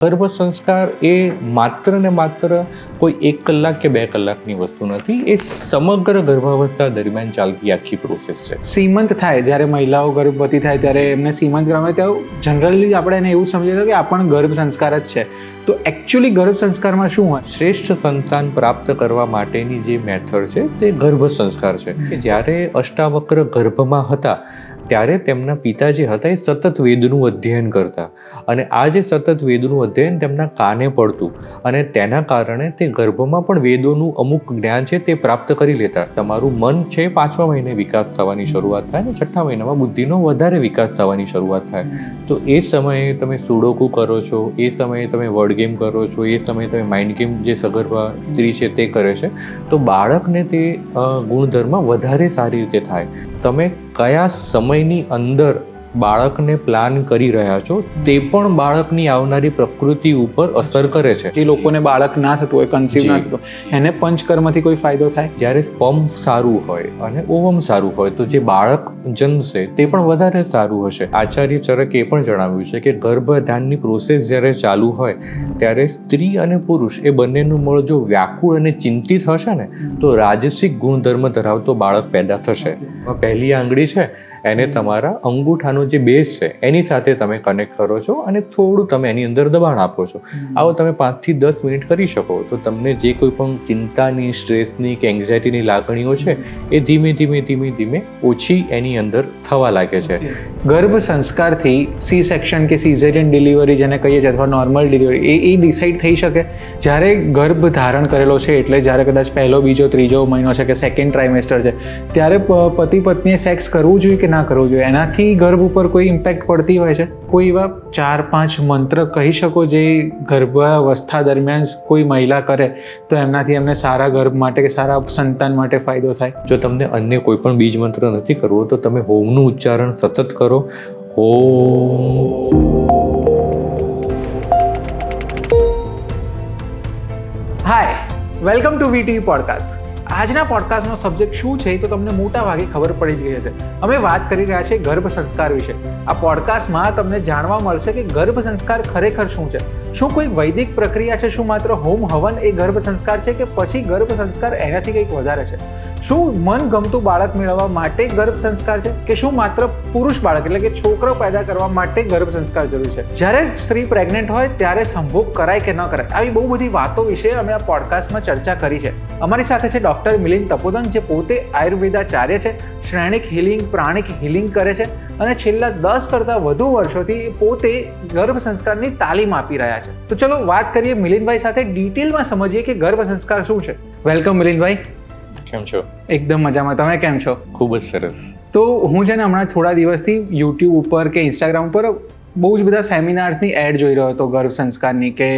ગર્ભ સંસ્કાર એ માત્ર ને માત્ર કોઈ 1 કલાક કે 2 કલાકની વસ્તુ નથી. એ સમગ્ર ગર્ભાવસ્થા દરમિયાન ચાલતી આખી પ્રોસેસ છે. સીમંત થાય, જ્યારે મહિલાઓ ગર્ભવતી થાય ત્યારે એમને સીમંત કરવામાં ત્યારે જનરલી આપણે એને એવું સમજીએ છીએ કે આ પણ ગર્ભ સંસ્કાર જ છે. તો એકચ્યુઅલી ગર્ભ સંસ્કારમાં શું હોય? શ્રેષ્ઠ સંતાન પ્રાપ્ત કરવા માટેની જે મેથડ છે તે ગર્ભ સંસ્કાર છે. કે જ્યારે અષ્ટાવક્ર ગર્ભમાં હતા ત્યારે તેમના પિતા જે હતા એ સતત વેદનું અધ્યયન કરતા, અને આ જે સતત વેદનું અધ્યયન તેમના કાને પડતું, અને તેના કારણે તે ગર્ભમાં પણ વેદોનું અમુક જ્ઞાન છે તે પ્રાપ્ત કરી લેતા. તમારું મન છે 5મા મહિને વિકાસ થવાની શરૂઆત થાય, અને 6ઠ્ઠા મહિનામાં બુદ્ધિનો વધારે વિકાસ થવાની શરૂઆત થાય. તો એ સમયે તમે સુડોકુ કરો છો, એ સમયે તમે વર્ડ ગેમ કરો છો, એ સમયે તમે માઇન્ડ ગેમ જે સગર્ભા સ્ત્રી છે તે કરે છે, તો બાળકને તે ગુણધર્મ વધારે સારી રીતે થાય. તમે કયા સમયની અંદર બાળકને પ્લાન કરી રહ્યા છો તે પણ બાળકની આવનારી પ્રકૃતિ ઉપર અસર કરે છે. જે લોકોને બાળક ના થતું હોય, કન્સીવ ના થતું હોય, એને પંચકર્મથી કોઈ ફાયદો થાય? જ્યારે સ્પર્મ સારું હોય અને ઓવમ સારું હોય તો જે બાળક જન્મશે તે પણ વધારે સારું હશે. આચાર્ય ચરકે એ પણ જણાવ્યું છે કે ગર્ભધાનની પ્રોસેસ જ્યારે ચાલુ હોય ત્યારે સ્ત્રી અને પુરુષ એ બંનેનું મળ જો વ્યાકુળ અને ચિંતિત હશે ને તો રાજસિક ગુણધર્મ ધરાવતો બાળક પેદા થશે. પહેલી આંગળી છે એને તમારા અંગૂઠાનો જે બેઝ છે એની સાથે તમે કનેક્ટ કરો છો, અને થોડું તમે એની અંદર દબાણ આપો છો. આવો તમે 5 થી 10 મિનિટ કરી શકો તો તમને જે કોઈ પણ ચિંતાની, સ્ટ્રેસની કે એન્ઝાયટીની લાગણીઓ છે એ ધીમે ધીમે ઓછી એની અંદર થવા લાગે છે. ગર્ભ સંસ્કારથી સી સેક્શન કે સિઝેરિયન ડિલિવરી જેને કહીએ છીએ અથવા નોર્મલ ડિલિવરી એ ડિસાઇડ થઈ શકે? જ્યારે ગર્ભ ધારણ કરેલો છે એટલે જ્યારે કદાચ પહેલો, બીજો, ત્રીજો મહિનો છે કે સેકન્ડ ટ્રાઇમેસ્ટર છે ત્યારે પતિ પત્નીએ સેક્સ કરવું જોઈએ કે ના કરવું જોઈએ? એનાથી ગર્ભ ઉપર કોઈ ઇમ્પેક્ટ પડતી હોય છે? કોઈ એવા 4-5 મંત્ર કહી શકો જે ગર્ભાવસ્થા દરમિયાન કોઈ મહિલા કરે તો એમનાથી એમને સારા ગર્ભ માટે કે સારા સંતાન માટે ફાયદો થાય? જો તમને અન્ય કોઈ પણ બીજ મંત્ર નથી કરવો તો તમે હોમનું ઉચ્ચારણ સતત કરો. ઓમ. હાય, વેલકમ ટુ વીટીવી પોડકાસ્ટ. આજના પોડકાસ્ટનો સબ્જેક્ટ શું છે તો તમને મોટા ભાગે ખબર પડી જ ગઈ હશે. અમે વાત કરી રહ્યા છીએ ગર્ભ સંસ્કાર વિશે. આ પોડકાસ્ટમાં તમને જાણવા મળશે કે ગર્ભ સંસ્કાર ખરેખર શું છે. શું કોઈ વૈદિક પ્રક્રિયા છે? શું માત્ર હોમ હવન એ ગર્ભ સંસ્કાર છે કે પછી ગર્ભ સંસ્કાર એનાથી કંઈક વધારે છે? શું મન ગમતું બાળક મેળવવા માટે ગર્ભ સંસ્કાર છે કે શું માત્ર પુરુષ બાળક એટલે કે છોકરો પેદા કરવા માટે ગર્ભ સંસ્કાર જરૂરી છે? જ્યારે સ્ત્રી પ્રેગ્નેન્ટ હોય ત્યારે સંભોગ કરાય કે ન કરાય, આવી બહુ બધી વાતો વિશે અમે આ પોડકાસ્ટમાં ચર્ચા કરી છે. અમારી સાથે છે ડૉક્ટર મિલિંદ તપોદન, જે પોતે આયુર્વેદાચાર્ય છે, શ્રેણિક હિલિંગ, પ્રાણિક હિલિંગ કરે છે, અને છેલ્લા 10 કરતાં વધુ વર્ષોથી પોતે ગર્ભ સંસ્કારની તાલીમ આપી રહ્યા છે. તો ચલો વાત કરીએ મિલિંદભાઈ સાથે, ડિટેલમાં સમજીએ કે ગર્ભ સંસ્કાર શું છે. વેલકમ મિલિંદભાઈ. કેમ છો? એકદમ મજામાં. તમે કેમ છો? ખૂબ જ સરસ. તો હું છે ને હમણાં થોડા દિવસથી યુટ્યુબ ઉપર કે ઇન્સ્ટાગ્રામ ઉપર બહુ જ બધા સેમિનાર્સની એડ જોઈ રહ્યો હતો ગર્ભ સંસ્કારની, કે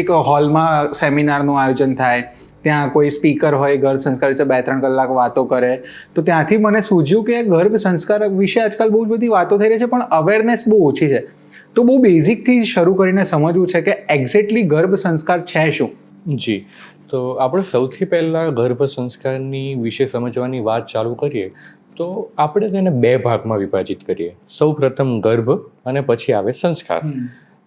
એક હોલમાં સેમિનારનું આયોજન થાય, ત્યાં કોઈ સ્પીકર હોય, ગર્ભ સંસ્કાર વિશે 2-3 કલાક વાતો કરે. તો ત્યાંથી મને સૂઝ્યું કે ગર્ભ સંસ્કાર વિશે આજકાલ બહુ જ બધી વાતો થઈ રહી છે પણ અવેરનેસ બહુ ઓછી છે. તો બહુ બેઝિકથી શરૂ કરીને સમજવું છે કે એક્ઝેક્ટલી ગર્ભ સંસ્કાર છે શું? જી, તો આપણે સૌથી પહેલાં ગર્ભ સંસ્કારની વિશે સમજવાની વાત ચાલુ કરીએ તો આપણે તેને 2 ભાગમાં વિભાજિત કરીએ. સૌ પ્રથમ ગર્ભ અને પછી આવે સંસ્કાર.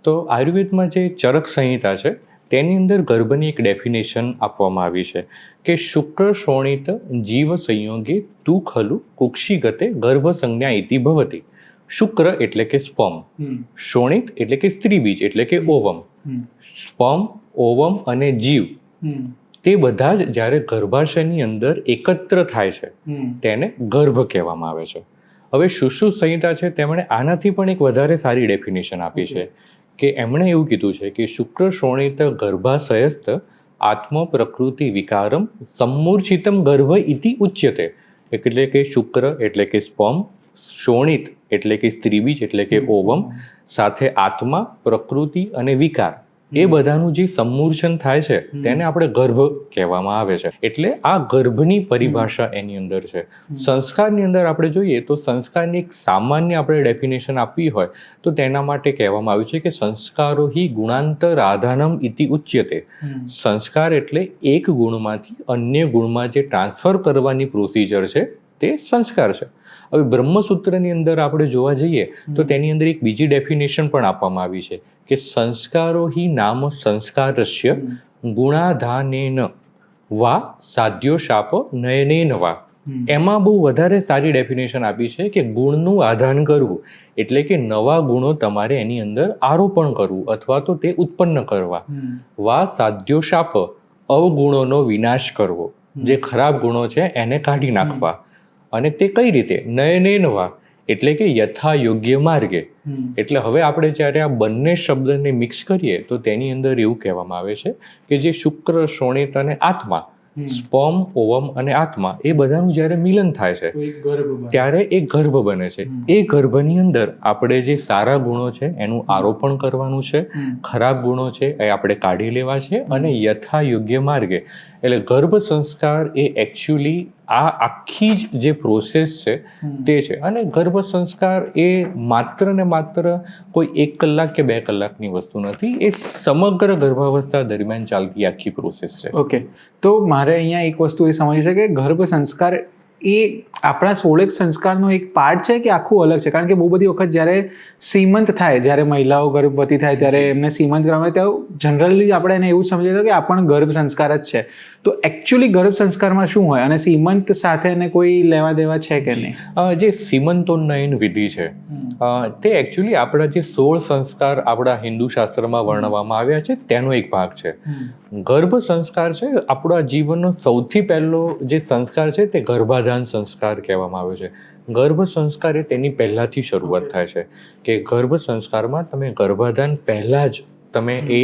તો આયુર્વેદમાં જે ચરક સંહિતા છે તેની અંદર ગર્ભની એક ડેફિનેશન આપવામાં આવી છે કે શુક્ર શોણિત જીવ સંયોગે તુ ખલુ કુક્ષિગતે ગર્ભ સંજ્ઞા ઇતિ ભવતિ. શુક્ર એટલે કે સ્પર્મ, શોણિત એટલે કે સ્ત્રીબીજ એટલે કે ઓવમ. સ્પર્મ, ઓવમ અને જીવ તે બધા જ જ્યારે ગર્ભાશયની અંદર એકત્ર થાય છે તેને ગર્ભ કહેવામાં આવે છે. હવે સુશ્રુત સંહિતા છે તેમણે આનાથી પણ એક વધારે સારી ડેફિનેશન આપી છે કે એમણે એવું કીધું છે કે શુક્ર શોણિત ગર્ભાશયસ્થ આત્મ પ્રકૃતિ વિકારમ સમૂર્છિતમ ગર્ભ ઇતિ ઉચ્યતે. એટલે કે શુક્ર એટલે કે સ્પર્મ, શોણિત એટલે કે સ્ત્રીબીજ એટલે કે ઓવમ, સાથે આત્મા, પ્રકૃતિ અને વિકાર એ બધાનું જે સમૂર્છન થાય છે તેને આપણે ગર્ભ કહેવામાં આવે છે. એટલે આ ગર્ભની પરિભાષા એની અંદર છે. સંસ્કારની અંદર આપણે જોઈએ તો સંસ્કારની એક સામાન્ય આપણે ડેફિનેશન આપવી હોય તો તેના માટે કહેવામાં આવ્યું છે કે સંસ્કારો હિ ગુણાંતર આધાનમ ઇતિ ઉચ્યતે. સંસ્કાર એટલે એક ગુણમાંથી અન્ય ગુણમાં જે ટ્રાન્સફર કરવાની પ્રોસિજર છે તે સંસ્કાર છે. હવે બ્રહ્મસૂત્રની અંદર આપણે જોવા જઈએ તો તેની અંદર એક બીજી ડેફિનેશન પણ આપવામાં આવી છે કે સંસ્કારો હિ નામ સંસ્કારસ્ય ગુણાધાનેન વા સાધ્યો શાપ નયનેન વા. એમાં બહુ વધારે સારી ડેફિનેશન આપી છે કે ગુણનું આધાન કરવું એટલે કે નવા ગુણો તમારે એની અંદર આરોપણ કરવું અથવા તો તે ઉત્પન્ન કરવા. વા સાધ્યો શાપ અવગુણોનો વિનાશ કરવો, જે ખરાબ ગુણો છે એને કાઢી નાખવા. અને તે કઈ રીતે? નયનેન વા એટલે કે યથા યોગ્ય માર્ગે. એટલે હવે આપણે જ્યારે આ બંને શબ્દને મિક્સ કરીએ તો તેની અંદર એવું કહેવામાં આવે છે કે જે શુક્ર, શોણિત અને આત્મા, સ્પર્મ, ઓવમ અને આત્મા એ બધાનું જ્યારે મિલન થાય છે ત્યારે એક ગર્ભ બને છે. એ ગર્ભની અંદર આપણે જે સારા ગુણો છે એનું આરોપણ કરવાનું છે, ખરાબ ગુણો છે એ આપણે કાઢી લેવા છે અને યથા યોગ્ય માર્ગે. એટલે ગર્ભ સંસ્કાર એ એકચ્યુઅલી આ આખી જ જે પ્રોસેસ છે તે છે. અને ગર્ભ સંસ્કાર એ માત્ર ને માત્ર કોઈ 1 કલાક કે 2 કલાકની વસ્તુ નથી, એ સમગ્ર ગર્ભાવસ્થા દરમિયાન ચાલતી આખી પ્રોસેસ છે. ઓકે, તો મારે અહીંયા એક વસ્તુ એ સમજવી છે કે ગર્ભ સંસ્કાર એ આપણા 16 સંસ્કારનો એક પાર્ટ છે કે આખું અલગ છે? કારણ કે બહુ બધી વખત જ્યારે સીમંત થાય, જ્યારે મહિલાઓ ગર્ભવતી થાય ત્યારે એમને સીમંત કરવામાં આવે ત્યારે જનરલી આપણે એને એવું સમજીએ કે આ પણ ગર્ભ સંસ્કાર જ છે. તો એકચ્યુઅલી ગર્ભ સંસ્કારમાં શું હોય અને સીમંત સાથે એને કોઈ લેવા દેવા છે કે નહીં? જે સીમંતોન્નયન વિધિ છે તે એકચ્યુઅલી આપણા જે 16 સંસ્કાર આપણા હિન્દુ શાસ્ત્રમાં વર્ણવવામાં આવ્યા છે તેનો એક ભાગ છે. ગર્ભ સંસ્કાર છે આપણા જીવનનો સૌથી પહેલો જે સંસ્કાર છે તે ગર્ભાધાન સંસ્કાર કહેવામાં આવ્યો છે. ગર્ભ સંસ્કાર એ તેની પહેલાંથી શરૂઆત થાય છે કે ગર્ભ સંસ્કારમાં તમે ગર્ભાધાન પહેલાં જ તમે એ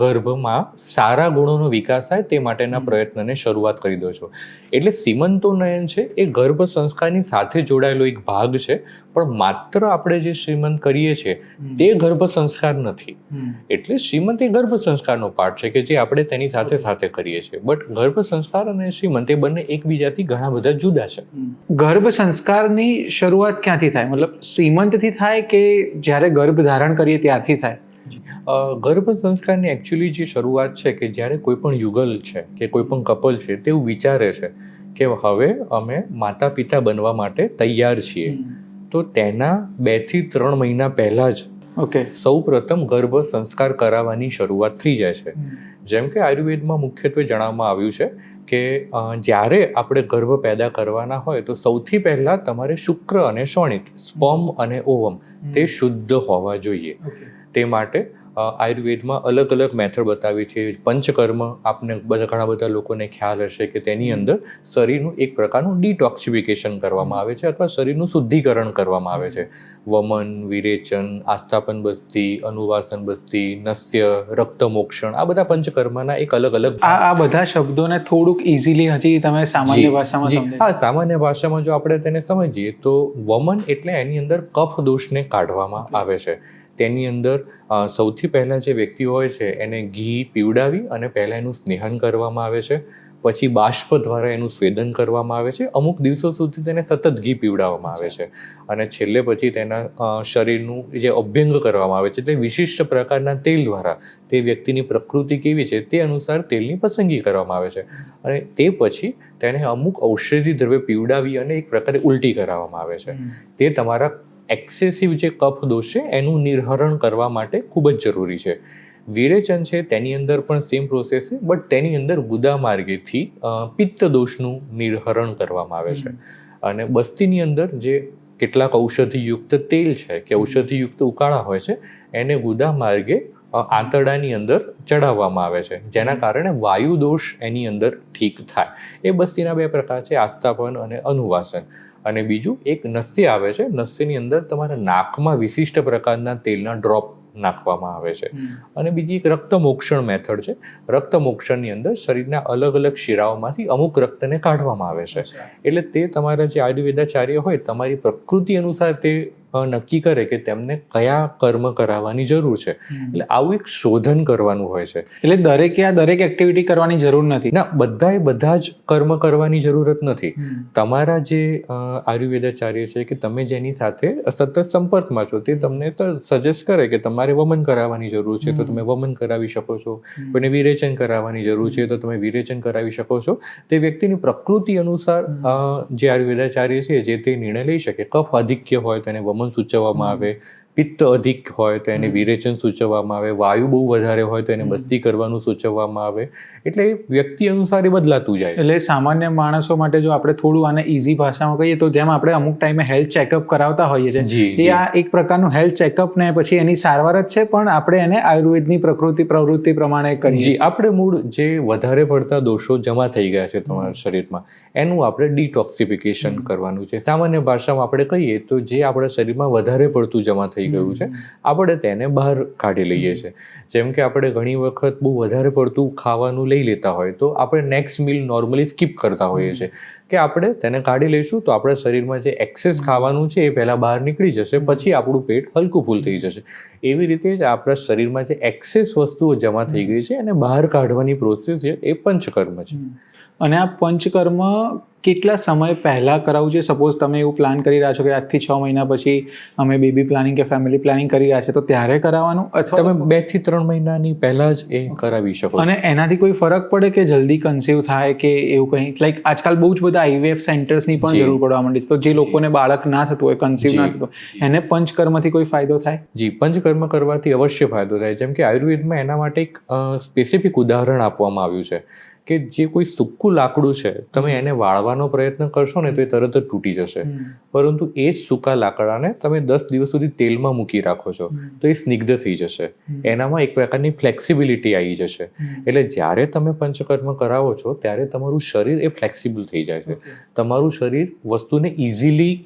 ગર્ભમાં સારા ગુણોનો વિકાસ થાય તે માટેના પ્રયત્નને શરૂઆત કરી દો છો. એટલે સીમંતોન્નયન છે એ ગર્ભ સંસ્કારની સાથે જોડાયેલો એક ભાગ છે, પણ માત્ર આપણે જે શ્રીમંત કરીએ છીએ તે ગર્ભ સંસ્કાર નથી. એટલે શ્રીમંત એ ગર્ભ સંસ્કારનો પાર્ટ છે કે જે આપણે તેની સાથે સાથે કરીએ છીએ. બટ ગર્ભ સંસ્કાર અને શ્રીમંત એ બંને એકબીજાથી ઘણા બધા જુદા છે. ગર્ભ સંસ્કારની શરૂઆત ક્યાંથી થાય? મતલબ સીમંતથી થાય કે જ્યારે ગર્ભ ધારણ કરીએ ત્યારથી થાય? ગર્ભ સંસ્કારની એકચ્યુઅલી જે શરૂઆત છે કે જ્યારે કોઈ પણ યુગલ છે કે કોઈ પણ કપલ છે તેવું વિચારે છે કે હવે અમે માતા પિતા બનવા માટે તૈયાર છીએ, તો તેના 2 થી 3 મહિના પહેલાં જ સૌ પ્રથમ ગર્ભ સંસ્કાર કરાવવાની શરૂઆત થઈ જાય છે. જેમ કે આયુર્વેદમાં મુખ્યત્વે જણાવવામાં આવ્યું છે કે જ્યારે આપણે ગર્ભ પેદા કરવાના હોય તો સૌથી પહેલાં તમારે શુક્ર અને શોણિત, સ્પર્મ અને ઓવમ તે શુદ્ધ હોવા જોઈએ. તે માટે આયુર્વેદમાં અલગ અલગ મેથડ બતાવી છે. પંચકર્મ આપને ઘણા બધા લોકોને ખ્યાલ હશે કે તેની અંદર શરીરનું એક પ્રકારનું ડિટોક્સિફિકેશન કરવામાં આવે છે અથવા શરીરનું શુદ્ધિકરણ કરવામાં આવે છે. વમન, વિરેચન, આસ્થાપન બસ્તી, અનુવાસન બસ્તી, નસ્ય, રક્તમોક્ષણ, આ બધા પંચકર્મના એક અલગ અલગ. આ બધા શબ્દોને થોડુંક ઇઝીલી હજી તમે સામાન્ય ભાષામાં સમજો? હા, સામાન્ય ભાષામાં જો આપણે તેને સમજીએ તો વમન એટલે એની અંદર કફ દોષને કાઢવામાં આવે છે. તેની અંદર સૌથી પહેલાં જે વ્યક્તિ હોય છે એને ઘી પીવડાવી અને પહેલાં એનું સ્નેહન કરવામાં આવે છે. પછી બાષ્પ દ્વારા એનું સ્વેદન કરવામાં આવે છે. અમુક દિવસો સુધી તેને સતત ઘી પીવડાવવામાં આવે છે. અને છેલ્લે પછી તેના શરીરનું જે અભ્યંગ કરવામાં આવે છે તે વિશિષ્ટ પ્રકારના તેલ દ્વારા તે વ્યક્તિની પ્રકૃતિ કેવી છે તે અનુસાર તેલની પસંદગી કરવામાં આવે છે. અને તે પછી તેને અમુક ઔષધિ દ્રવ્ય પીવડાવી અને એક પ્રકારે ઉલટી કરાવવામાં આવે છે. તે તમારા એક્સેસિવ જે કફ દોષ છે એનું નિર્હરણ કરવા માટે ખૂબ જ જરૂરી છે. વિરેચન છે તેની અંદર પણ સેમ પ્રોસેસ છે, બટ તેની અંદર ગુદા માર્ગેથી પિત્ત દોષનું નિર્હરણ કરવામાં આવે છે. અને બસ્તીની અંદર જે કેટલાક ઔષધિયુક્ત તેલ છે કે ઔષધિયુક્ત ઉકાળા હોય છે એને ગુદા માર્ગે આંતરડાની અંદર ચડાવવામાં આવે છે, જેના કારણે વાયુ દોષ એની અંદર ઠીક થાય. એ બસ્તીના 2 પ્રકાર છે, આસ્થાપન અને અનુવાસન. અને બીજું એક નસ્ય આવે છે. નસ્યની અંદર તમારા નાકમાં વિશિષ્ટ પ્રકારના તેલના ડ્રોપ નાખવામાં આવે છે. અને બીજી એક રક્તમોક્ષણ મેથડ છે. રક્તમોક્ષણની અંદર શરીરના અલગ અલગ શિરાઓમાંથી અમુક રક્તને કાઢવામાં આવે છે. એટલે તે તમારા જે આયુર્વેદાચાર્ય હોય તમારી પ્રકૃતિ અનુસાર તે નક્કી કરે કે તેમને કયા કર્મ કરાવવાની જરૂર છે. એટલે આવું એક શોધન કરવાનું હોય છે. એટલે દરેક એક્ટિવિટી કરવાની જરૂર નથી. ના, બધા જ કર્મ કરવાની જરૂરત નથી. તમારા જે આયુર્વેદાચાર્ય છે કે તમે જેની સાથે સતત સંપર્કમાં છો તે તમને સજેસ્ટ કરે કે તમારે વમન કરાવવાની જરૂર છે તો તમે વમન કરાવી શકો છો. કોઈને વિરેચન કરાવવાની જરૂર છે તો તમે વિરેચન કરાવી શકો છો. તે વ્યક્તિની પ્રકૃતિ અનુસાર જે આયુર્વેદાચાર્ય છે જે તે નિર્ણય લઈ શકે. કફ આધિક્ય હોય તો એને વમન સૂચવવામાં આવે, પિત્ત અધિક હોય તો એને વિરેચન સૂચવવામાં આવે, વાયુ બહુ વધારે હોય તો એને બસ્તી કરવાનું સૂચવવામાં આવે. એટલે વ્યક્તિ અનુસાર એ બદલાતું જાય. એટલે સામાન્ય માણસો માટે જો આપણે થોડું આને ઇઝી ભાષામાં કહીએ તો જેમ આપણે અમુક ટાઈમે હેલ્થ ચેકઅપ કરાવતા હોઈએ છીએ, એ આ એક પ્રકારનું હેલ્થ ચેકઅપ ને પછી એની સારવાર જ છે, પણ આપણે એને આયુર્વેદની પ્રવૃત્તિ પ્રમાણે કરીએ. આપણે મૂળ જે વધારે પડતા દોષો જમા થઈ ગયા છે તમારા શરીરમાં એનું આપણે ડિટોક્સિફિકેશન કરવાનું છે. સામાન્ય ભાષામાં આપણે કહીએ તો જે આપણા શરીરમાં વધારે પડતું જમા થઈ ગયું છે આપણે તેને બહાર કાઢી લઈએ છીએ. જેમ કે આપણે ઘણી વખત બહુ વધારે પડતું ખાવાનું લઈ લેતા હોય તો આપણે નેક્સ્ટ મીલ નોર્મલી સ્કીપ કરતા હોઈએ છીએ કે આપણે તેને કાઢી લઈશું તો આપણા શરીરમાં જે એક્સેસ ખાવાનું છે એ પહેલાં બહાર નીકળી જશે, પછી આપણું પેટ હલકું ફૂલ થઈ જશે. એવી રીતે જ આપણા શરીરમાં જે એક્સેસ વસ્તુઓ જમા થઈ ગઈ છે એને બહાર કાઢવાની પ્રોસેસ છે એ પંચકર્મ છે. અને આ પંચકર્મ કેટલા સમય પહેલાં કરાવવું છે? સપોઝ તમે એવું પ્લાન કરી રહ્યા છો કે આજથી 6 મહિના પછી અમે બેબી પ્લાનિંગ કે ફેમિલી પ્લાનિંગ કરી રહ્યા છે તો ત્યારે કરાવવાનું, અથવા તમે 2 થી 3 મહિનાની પહેલા જ એ કરાવી શકો. અને એનાથી કોઈ ફરક પડે કે જલ્દી કન્સીવ થાય કે એવું કંઈ? લાઈક આજકાલ બહુ જ બધા IVF સેન્ટર્સની પણ જરૂર પડવા માંડી છે, તો જે લોકોને બાળક ના થતું હોય, કન્સીવ ના થતું હોય, એને પંચકર્મથી કોઈ ફાયદો થાય? જી, પંચકર્મ કરવાથી અવશ્ય ફાયદો થાય. જેમ કે આયુર્વેદમાં એના માટે એક સ્પેસિફિક ઉદાહરણ આપવામાં આવ્યું છે કે જે કોઈ સૂકું લાકડું છે તમે એને વાળવાનો પ્રયત્ન કરશો ને તો એ તરત જ તૂટી જશે, પરંતુ એ જ સૂકા લાકડાને તમે 10 દિવસ સુધી તેલમાં મૂકી રાખો છો તો એ સ્નિગ્ધ થઈ જશે. એનામાં એક પ્રકારની ફ્લેક્સિબિલિટી આવી જશે. એટલે જ્યારે તમે પંચકર્મ કરાવો છો ત્યારે તમારું શરીર એ ફ્લેક્સિબલ થઈ જાય છે. તમારું શરીર વસ્તુને ઇઝીલી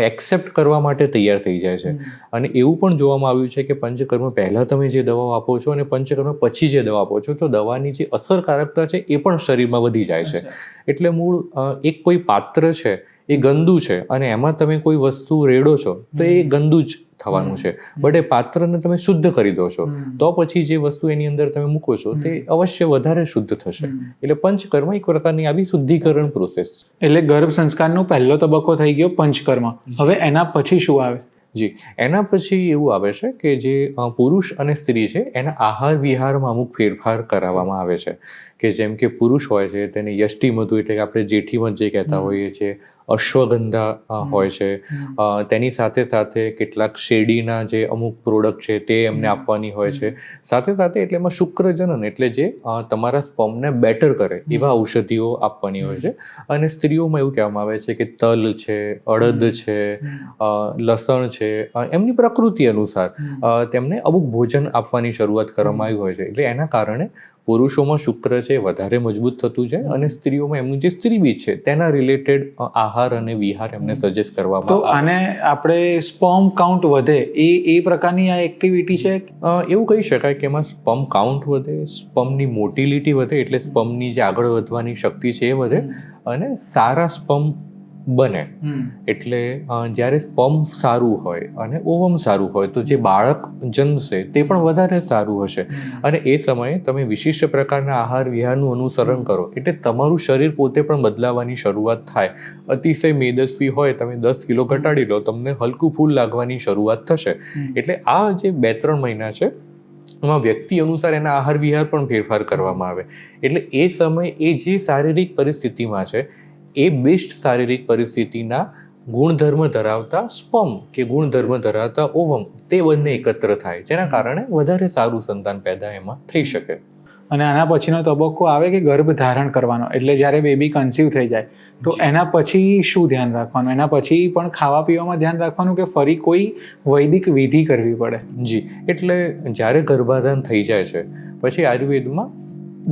એક્સેપ્ટ કરવા માટે તૈયાર થઈ જાય છે. અને એવું પણ જોવામાં આવ્યું છે કે પંચકર્મ પહેલાં તમે જે દવાઓ આપો છો અને પંચકર્મ પછી જે દવા આપો છો તો દવાની જે અસરકારકતા છે એ પણ શરીરમાં વધી જાય છે. એટલે મૂળ એક કોઈ પાત્ર છે એ ગંદુ છે અને એમાં તમે કોઈ વસ્તુ રેડો છો તો એ ગંદુ જ થવાનું છે. બટ એ પાત્રને તમે શુદ્ધ કરી દો છો તો પછી જે વસ્તુ એની અંદર તમે મૂકો છો તે અવશ્ય વધારે શુદ્ધ થશે. એટલે પંચકર્મ એક પ્રકારની આવી શુદ્ધિકરણ પ્રોસેસ છે. એટલે ગર્ભ સંસ્કારનો પહેલો તબક્કો થઈ ગયો પંચકર્મ. હવે એના પછી શું આવે? જી, એના પછી એવું આવે છે કે જે પુરુષ અને સ્ત્રી છે એના આહાર વિહારમાં અમુક ફેરફાર કરાવવામાં આવે છે. કે જેમ કે પુરુષ હોય છે તેને યષ્ટિમધુ એટલે કે આપણે જેઠીમધ જે કહેતા હોઈએ છીએ, અશ્વગંધા હોય છે, તેની સાથે સાથે કેટલાક શેરડીના જે અમુક પ્રોડક્ટ છે તે એમને આપવાની હોય છે. સાથે સાથે એટલે એમાં શુક્રજનન એટલે જે તમારા સ્પર્મને બેટર કરે એવા ઔષધિઓ આપવાની હોય છે. અને સ્ત્રીઓમાં એવું કહેવામાં આવે છે કે તલ છે, અડદ છે, લસણ છે, એમની પ્રકૃતિ અનુસાર તેમને અમુક ભોજન આપવાની શરૂઆત કરવામાં આવી હોય છે. એટલે એના કારણે પુરુષોમાં શુક્ર છે વધારે મજબૂત થતું જાય અને સ્ત્રીઓમાં એમનું જે સ્ત્રીબીજ છે તેના રિલેટેડ આહાર અને વિહાર એમને સજેસ્ટ કરવામાં. તો આને આપણે સ્પર્મ કાઉન્ટ વધે એ પ્રકારની આ એક્ટિવિટી છે? એવું કહી શકાય કે એમાં સ્પર્મ કાઉન્ટ વધે, સ્પર્મની મોટિલિટી વધે એટલે સ્પર્મની જે આગળ વધવાની શક્તિ છે એ વધે અને સારા સ્પર્મ બને. એટલે જ્યારે સ્પર્મ સારું હોય અને ઓવમ સારું હોય તો જે બાળક જન્મશે તે પણ વધારે સારું હશે. અને એ સમયે તમે વિશિષ્ટ પ્રકારના આહાર વિહારનું અનુસરણ કરો એટલે તમારું શરીર પોતે પણ બદલાવાની શરૂઆત થાય. અતિશય મેદસ્વી હોય તમે 10 કિલો ઘટાડી લો, તમને હલકું ફૂલ લાગવાની શરૂઆત થશે. એટલે આ જે 2-3 મહિના છે એમાં વ્યક્તિ અનુસાર એના આહાર વિહાર પણ ફેરફાર કરવામાં આવે. એટલે એ સમય એ જે શારીરિક પરિસ્થિતિમાં છે એ બેસ્ટ શારીરિક પરિસ્થિતિના ગુણધર્મ ધરાવતા સ્પર્મ કે ગુણધર્મ ધરાવતા ઓવમ તે બંને એકત્ર થાય, જેના કારણે વધારે સારું સંતાન પેદા એમાં થઈ શકે. અને આના પછીનો તબક્કો આવે કે ગર્ભ ધારણ કરવાનો, એટલે જ્યારે બેબી કન્સીવ થઈ જાય તો એના પછી શું ધ્યાન રાખવાનું? એના પછી પણ ખાવા પીવામાં ધ્યાન રાખવાનું કે ફરી કોઈ વૈદિક વિધિ કરવી પડે? જી, એટલે જ્યારે ગર્ભાધાન થઈ જાય છે પછી આયુર્વેદમાં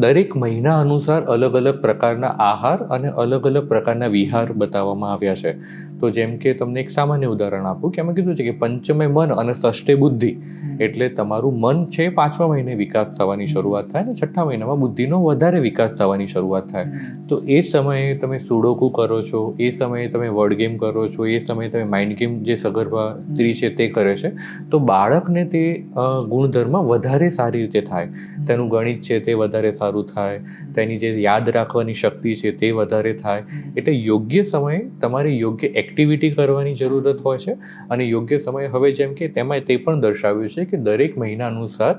દરેક મહિના અનુસાર અલગ અલગ પ્રકારના આહાર અને અલગ અલગ પ્રકારના વિહાર બતાવવામાં આવ્યા છે. તો જેમ કે તમને એક સામાન્ય ઉદાહરણ આપું કે અમે કીધું છે કે પંચમે મન અને ષષ્ઠે બુદ્ધિ, એટલે તમારું મન છે 5મા મહિને વિકાસ થવાની શરૂઆત થાય અને 6ઠ્ઠા મહિનામાં બુદ્ધિનો વધારે વિકાસ થવાની શરૂઆત થાય. તો એ સમયે તમે સુડોકુ કરો છો, એ સમયે તમે વર્ડ ગેમ કરો છો, એ સમયે તમે માઇન્ડ ગેમ જે સગર્ભા સ્ત્રી છે તે કરે છે, તો બાળકને તે ગુણધર્મ વધારે સારી રીતે થાય. તેનું ગણિત છે તે વધારે સારું થાય, તેની જે યાદ રાખવાની શક્તિ છે તે વધારે થાય. એટલે યોગ્ય સમયે તમારે યોગ્ય એક્ટિવિટી કરવાની જરૂરત હોય છે. અને યોગ્ય સમયે હવે જેમ કે તેમાં તે પણ દર્શાવ્યું છે કે દરેક મહિના અનુસાર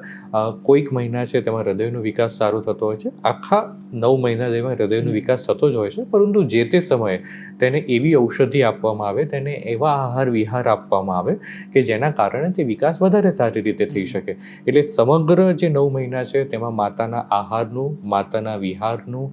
કોઈક મહિના છે તેમાં હૃદયનો વિકાસ સારો થતો હોય છે. આખા 9 મહિના જેમાં હૃદયનો વિકાસ થતો જ હોય છે, પરંતુ જે તે સમયે તેને એવી ઔષધિ આપવામાં આવે, તેને એવા આહાર વિહાર આપવામાં આવે કે જેના કારણે તે વિકાસ વધારે સારી રીતે થઈ શકે. એટલે સમગ્ર જે 9 મહિના છે તેમાં માતાના આહારનું, માતાના વિહારનું,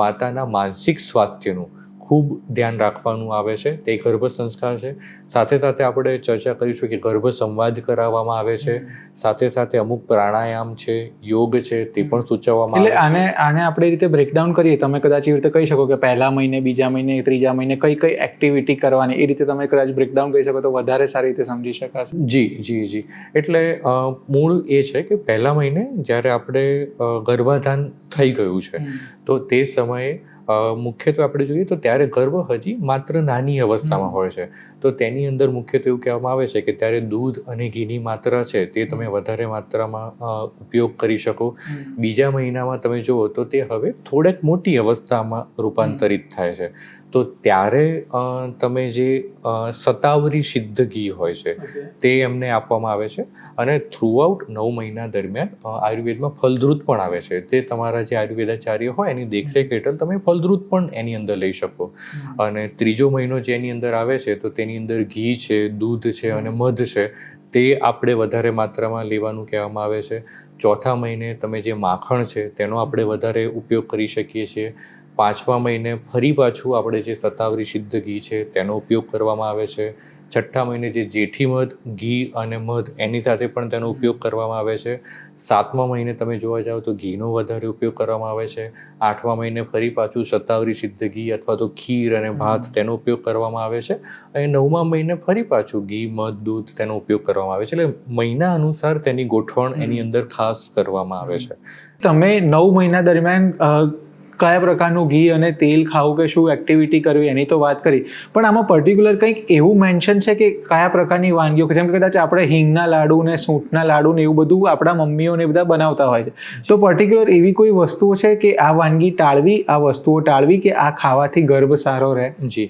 માતાના માનસિક સ્વાસ્થ્યનું ખૂબ ધ્યાન રાખવાનું આવે છે. તે ગર્ભ સંસ્કાર છે. સાથે સાથે આપણે ચર્ચા કરીશું કે ગર્ભ સંવાદ કરાવવામાં આવે છે. સાથે સાથે અમુક પ્રાણાયામ છે, યોગ છે, તે પણ સૂચવવામાં આવે એટલે છે. આને આપણે એ રીતે બ્રેકડાઉન કરીએ, તમે કદાચ એવી રીતે કહી શકો કે પહેલા મહિને, બીજા મહિને, ત્રીજા મહિને કઈ એક્ટિવિટી કરવાની, એ રીતે તમે કદાચ બ્રેકડાઉન કરી શકો તો વધારે સારી રીતે સમજી શકાશે. જી. એટલે મૂળ એ છે કે પહેલા મહિને જ્યારે આપણે ગર્ભાધાન થઈ ગયું છે તો તે સમયે મુખ્યત્વે આપણે જોઈએ તો ત્યારે ગર્ભ હજી માત્ર નાની અવસ્થામાં હોય છે. તો તેની અંદર મુખ્યત્વે એવું કહેવામાં આવે છે કે ત્યારે દૂધ અને ઘીની માત્રા છે તે તમે વધારે માત્રામાં ઉપયોગ કરી શકો. બીજા મહિનામાં તમે જુઓ તો તે હવે થોડેક મોટી અવસ્થામાં રૂપાંતરિત થાય છે. તો ત્યારે તમે જે શતાવરી સિદ્ધ ઘી હોય છે તે એમને આપવામાં આવે છે. અને થ્રુઆઉટ 9 મહિના દરમિયાન આયુર્વેદમાં ફલદ્રુત પણ આવે છે. તે તમારા જે આયુર્વેદાચાર્ય હોય એની દેખરેખ હેઠળ તમે ફલદ્રુત પણ એની અંદર લઈ શકો. અને ત્રીજો મહિનો જે એની અંદર આવે છે તો તેની અંદર ઘી છે, દૂધ છે અને મધ છે તે આપણે વધારે માત્રામાં લેવાનું કહેવામાં આવે છે. ચોથા મહિને તમે જે માખણ છે તેનો આપણે વધારે ઉપયોગ કરી શકીએ છીએ. 5મા મહિને ફરી પાછું આપણે જે શતાવરી સિદ્ધ ઘી છે તેનો ઉપયોગ કરવામાં આવે છે. 6ઠ્ઠા મહિને જે જેઠી મધ, ઘી અને મધ એની સાથે પણ તેનો ઉપયોગ કરવામાં આવે છે. 7મા મહિને તમે જોવા જાઓ તો ઘીનો વધારે ઉપયોગ કરવામાં આવે છે. 8મા મહિને ફરી પાછું શતાવરી સિદ્ધ ઘી અથવા તો ખીર અને ભાત તેનો ઉપયોગ કરવામાં આવે છે. અને 9મા મહિને ફરી પાછું ઘી, મધ, દૂધ તેનો ઉપયોગ કરવામાં આવે છે. એટલે મહિના અનુસાર તેની ગોઠવણ એની અંદર ખાસ કરવામાં આવે છે. તમે 9 મહિના દરમિયાન કયા પ્રકારનું ઘી અને તેલ ખાવું કે શું એક્ટિવિટી કરવી એની તો વાત કરી, પણ આમાં પર્ટિક્યુલર કંઈક એવું મેન્શન છે કે કયા પ્રકારની વાનગીઓ, જેમ કે કદાચ આપણે હિંગના લાડુ ને સૂંઠના લાડુ ને એવું બધું આપણા મમ્મીઓ ને બધા બનાવતા હોય છે, તો પર્ટિક્યુલર એવી કોઈ વસ્તુઓ છે કે આ વાનગી ટાળવી, આ વસ્તુઓ ટાળવી કે આ ખાવાથી ગર્ભ સારો રહે? જી,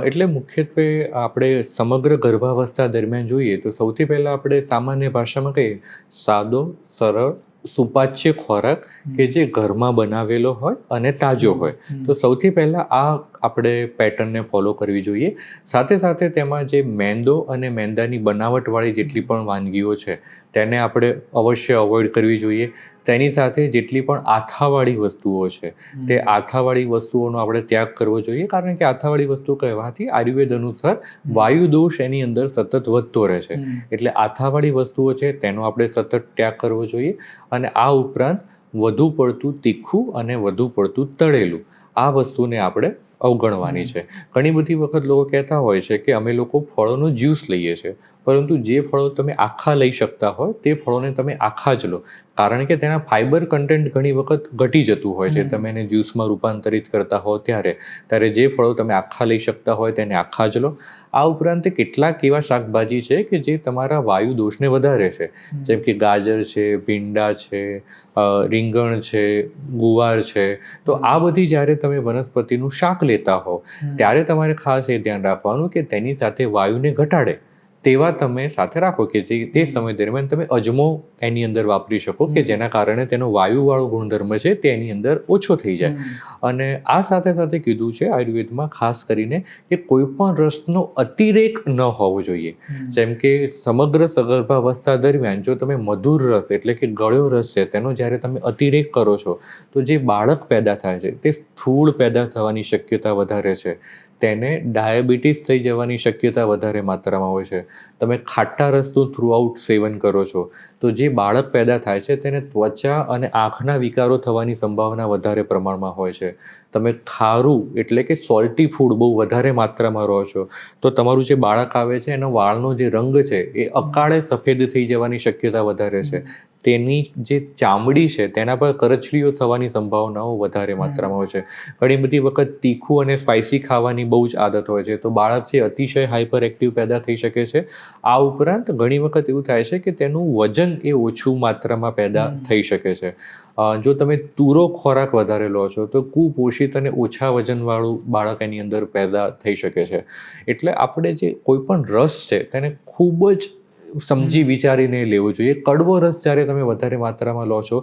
એટલે મુખ્યત્વે આપણે સમગ્ર ગર્ભાવસ્થા દરમિયાન જોઈએ તો સૌથી પહેલાં આપણે સામાન્ય ભાષામાં કહીએ સાદો, સરળ, સુપાચ્ય ખોરાક કે જે ઘરમાં બનાવેલો હોય અને તાજો હોય. તો સૌથી પહેલાં આ આપણે પેટર્નને ફોલો કરવી જોઈએ. સાથે સાથે તેમાં જે મેંદો અને મેંદાની બનાવટવાળી જેટલી પણ વાનગીઓ છે તેને આપણે અવશ્ય અવોઇડ કરવી જોઈએ. તેની સાથે જેટલી પણ આથાવાળી વસ્તુઓ છે તે આથાવાળી વસ્તુઓનો આપણે ત્યાગ કરવો જોઈએ, કારણ કે આથાવાળી વસ્તુ કહેવાથી આયુર્વેદ અનુસાર વાયુ દોષ એની અંદર સતત વધતો રહે છે. એટલે આથાવાળી વસ્તુઓ છે તેનો આપણે સતત ત્યાગ કરવો જોઈએ. અને આ ઉપરાંત વધુ પડતું તીખું અને વધુ પડતું તળેલું આ વસ્તુને આપણે અવગણવાની છે. ઘણી બધી વખત લોકો કહેતા હોય છે કે અમે લોકો ફળોનો જ્યુસ લઈએ છીએ, પરંતુ જે ફળો તમે આખા લઈ શકતા હોય તે ફળોને તમે આખા જ લો, કારણ કે તેના ફાઇબર કન્ટેન્ટ ઘણી વખત ઘટી જતું હોય છે. તમે એને જ્યુસમાં રૂપાંતરિત કરતા હો ત્યારે જે ફળો તમે આખા લઈ શકતા હોય તેને આખા જ લો. આ ઉપરાંત કેટલાક એવા શાકભાજી છે કે જે તમારા વાયુ દોષને વધારે છે, જેમ કે ગાજર છે, ભીંડા છે, રીંગણ છે, ગુવાર છે. તો આ બધી જ્યારે તમે વનસ્પતિનું શાક લેતા હો ત્યારે તમારે ખાસ એ ધ્યાન રાખવાનું કે તેની સાથે વાયુને ઘટાડે તેવા તમે સાથે રાખો, કે જે તે સમય દરમિયાન તમે અજમો એની અંદર વાપરી શકો કે જેના કારણે તેનો વાયુવાળો ગુણધર્મ છે તે એની અંદર ઓછો થઈ જાય. અને આ સાથે સાથે કીધું છે આયુર્વેદમાં ખાસ કરીને કે કોઈ પણ રસનો અતિરેક ન હોવો જોઈએ. જેમ કે સમગ્ર સગર્ભાવસ્થા દરમિયાન જો તમે મધુર રસ એટલે કે ગળ્યો રસ છે તેનો જ્યારે તમે અતિરેક કરો છો તો જે બાળક પેદા થાય છે તે સ્થૂળ પેદા થવાની શક્યતા વધારે છે. તેને ડાયાબિટીસ થઈ જવાની શક્યતા વધારે માત્રામાં હોય છે. તમે ખાટા રસનું થ્રુઆઉટ સેવન કરો છો તો જે બાળક પેદા થાય છે તેને ત્વચા અને આંખના વિકારો થવાની સંભાવના વધારે પ્રમાણમાં હોય છે. તમે ખારું એટલે કે સોલ્ટી ફૂડ બહુ વધારે માત્રામાં રહો છો તો તમારું જે બાળક આવે છે એનો વાળનો જે રંગ છે એ અકાળે સફેદ થઈ જવાની શક્યતા વધારે છે. તેની જે ચામડી છે તેના પર કરચલીઓ થવાની સંભાવનાઓ વધારે માત્રામાં હોય છે. ઘણી બધી વખત તીખું અને સ્પાઇસી ખાવાની બહુ જ આદત હોય છે તો બાળક છે અતિશય હાઇપર એક્ટિવ પેદા થઈ શકે છે. આ ઉપરાંત ઘણી વખત એવું થાય છે કે તેનું વજન એ ઓછું માત્રામાં પેદા થઈ શકે છે. જો તમે તુરો ખોરાક વધારે લો છો તો કુપોષિત અને ઓછા વજનવાળું બાળક એની અંદર પેદા થઈ શકે છે. એટલે આપણે જે કોઈ પણ રસ છે તેને ખૂબ જ સમજી વિચારીને લેવો જોઈએ. કડવો રસ જ્યારે તમે વધારે માત્રામાં લો છો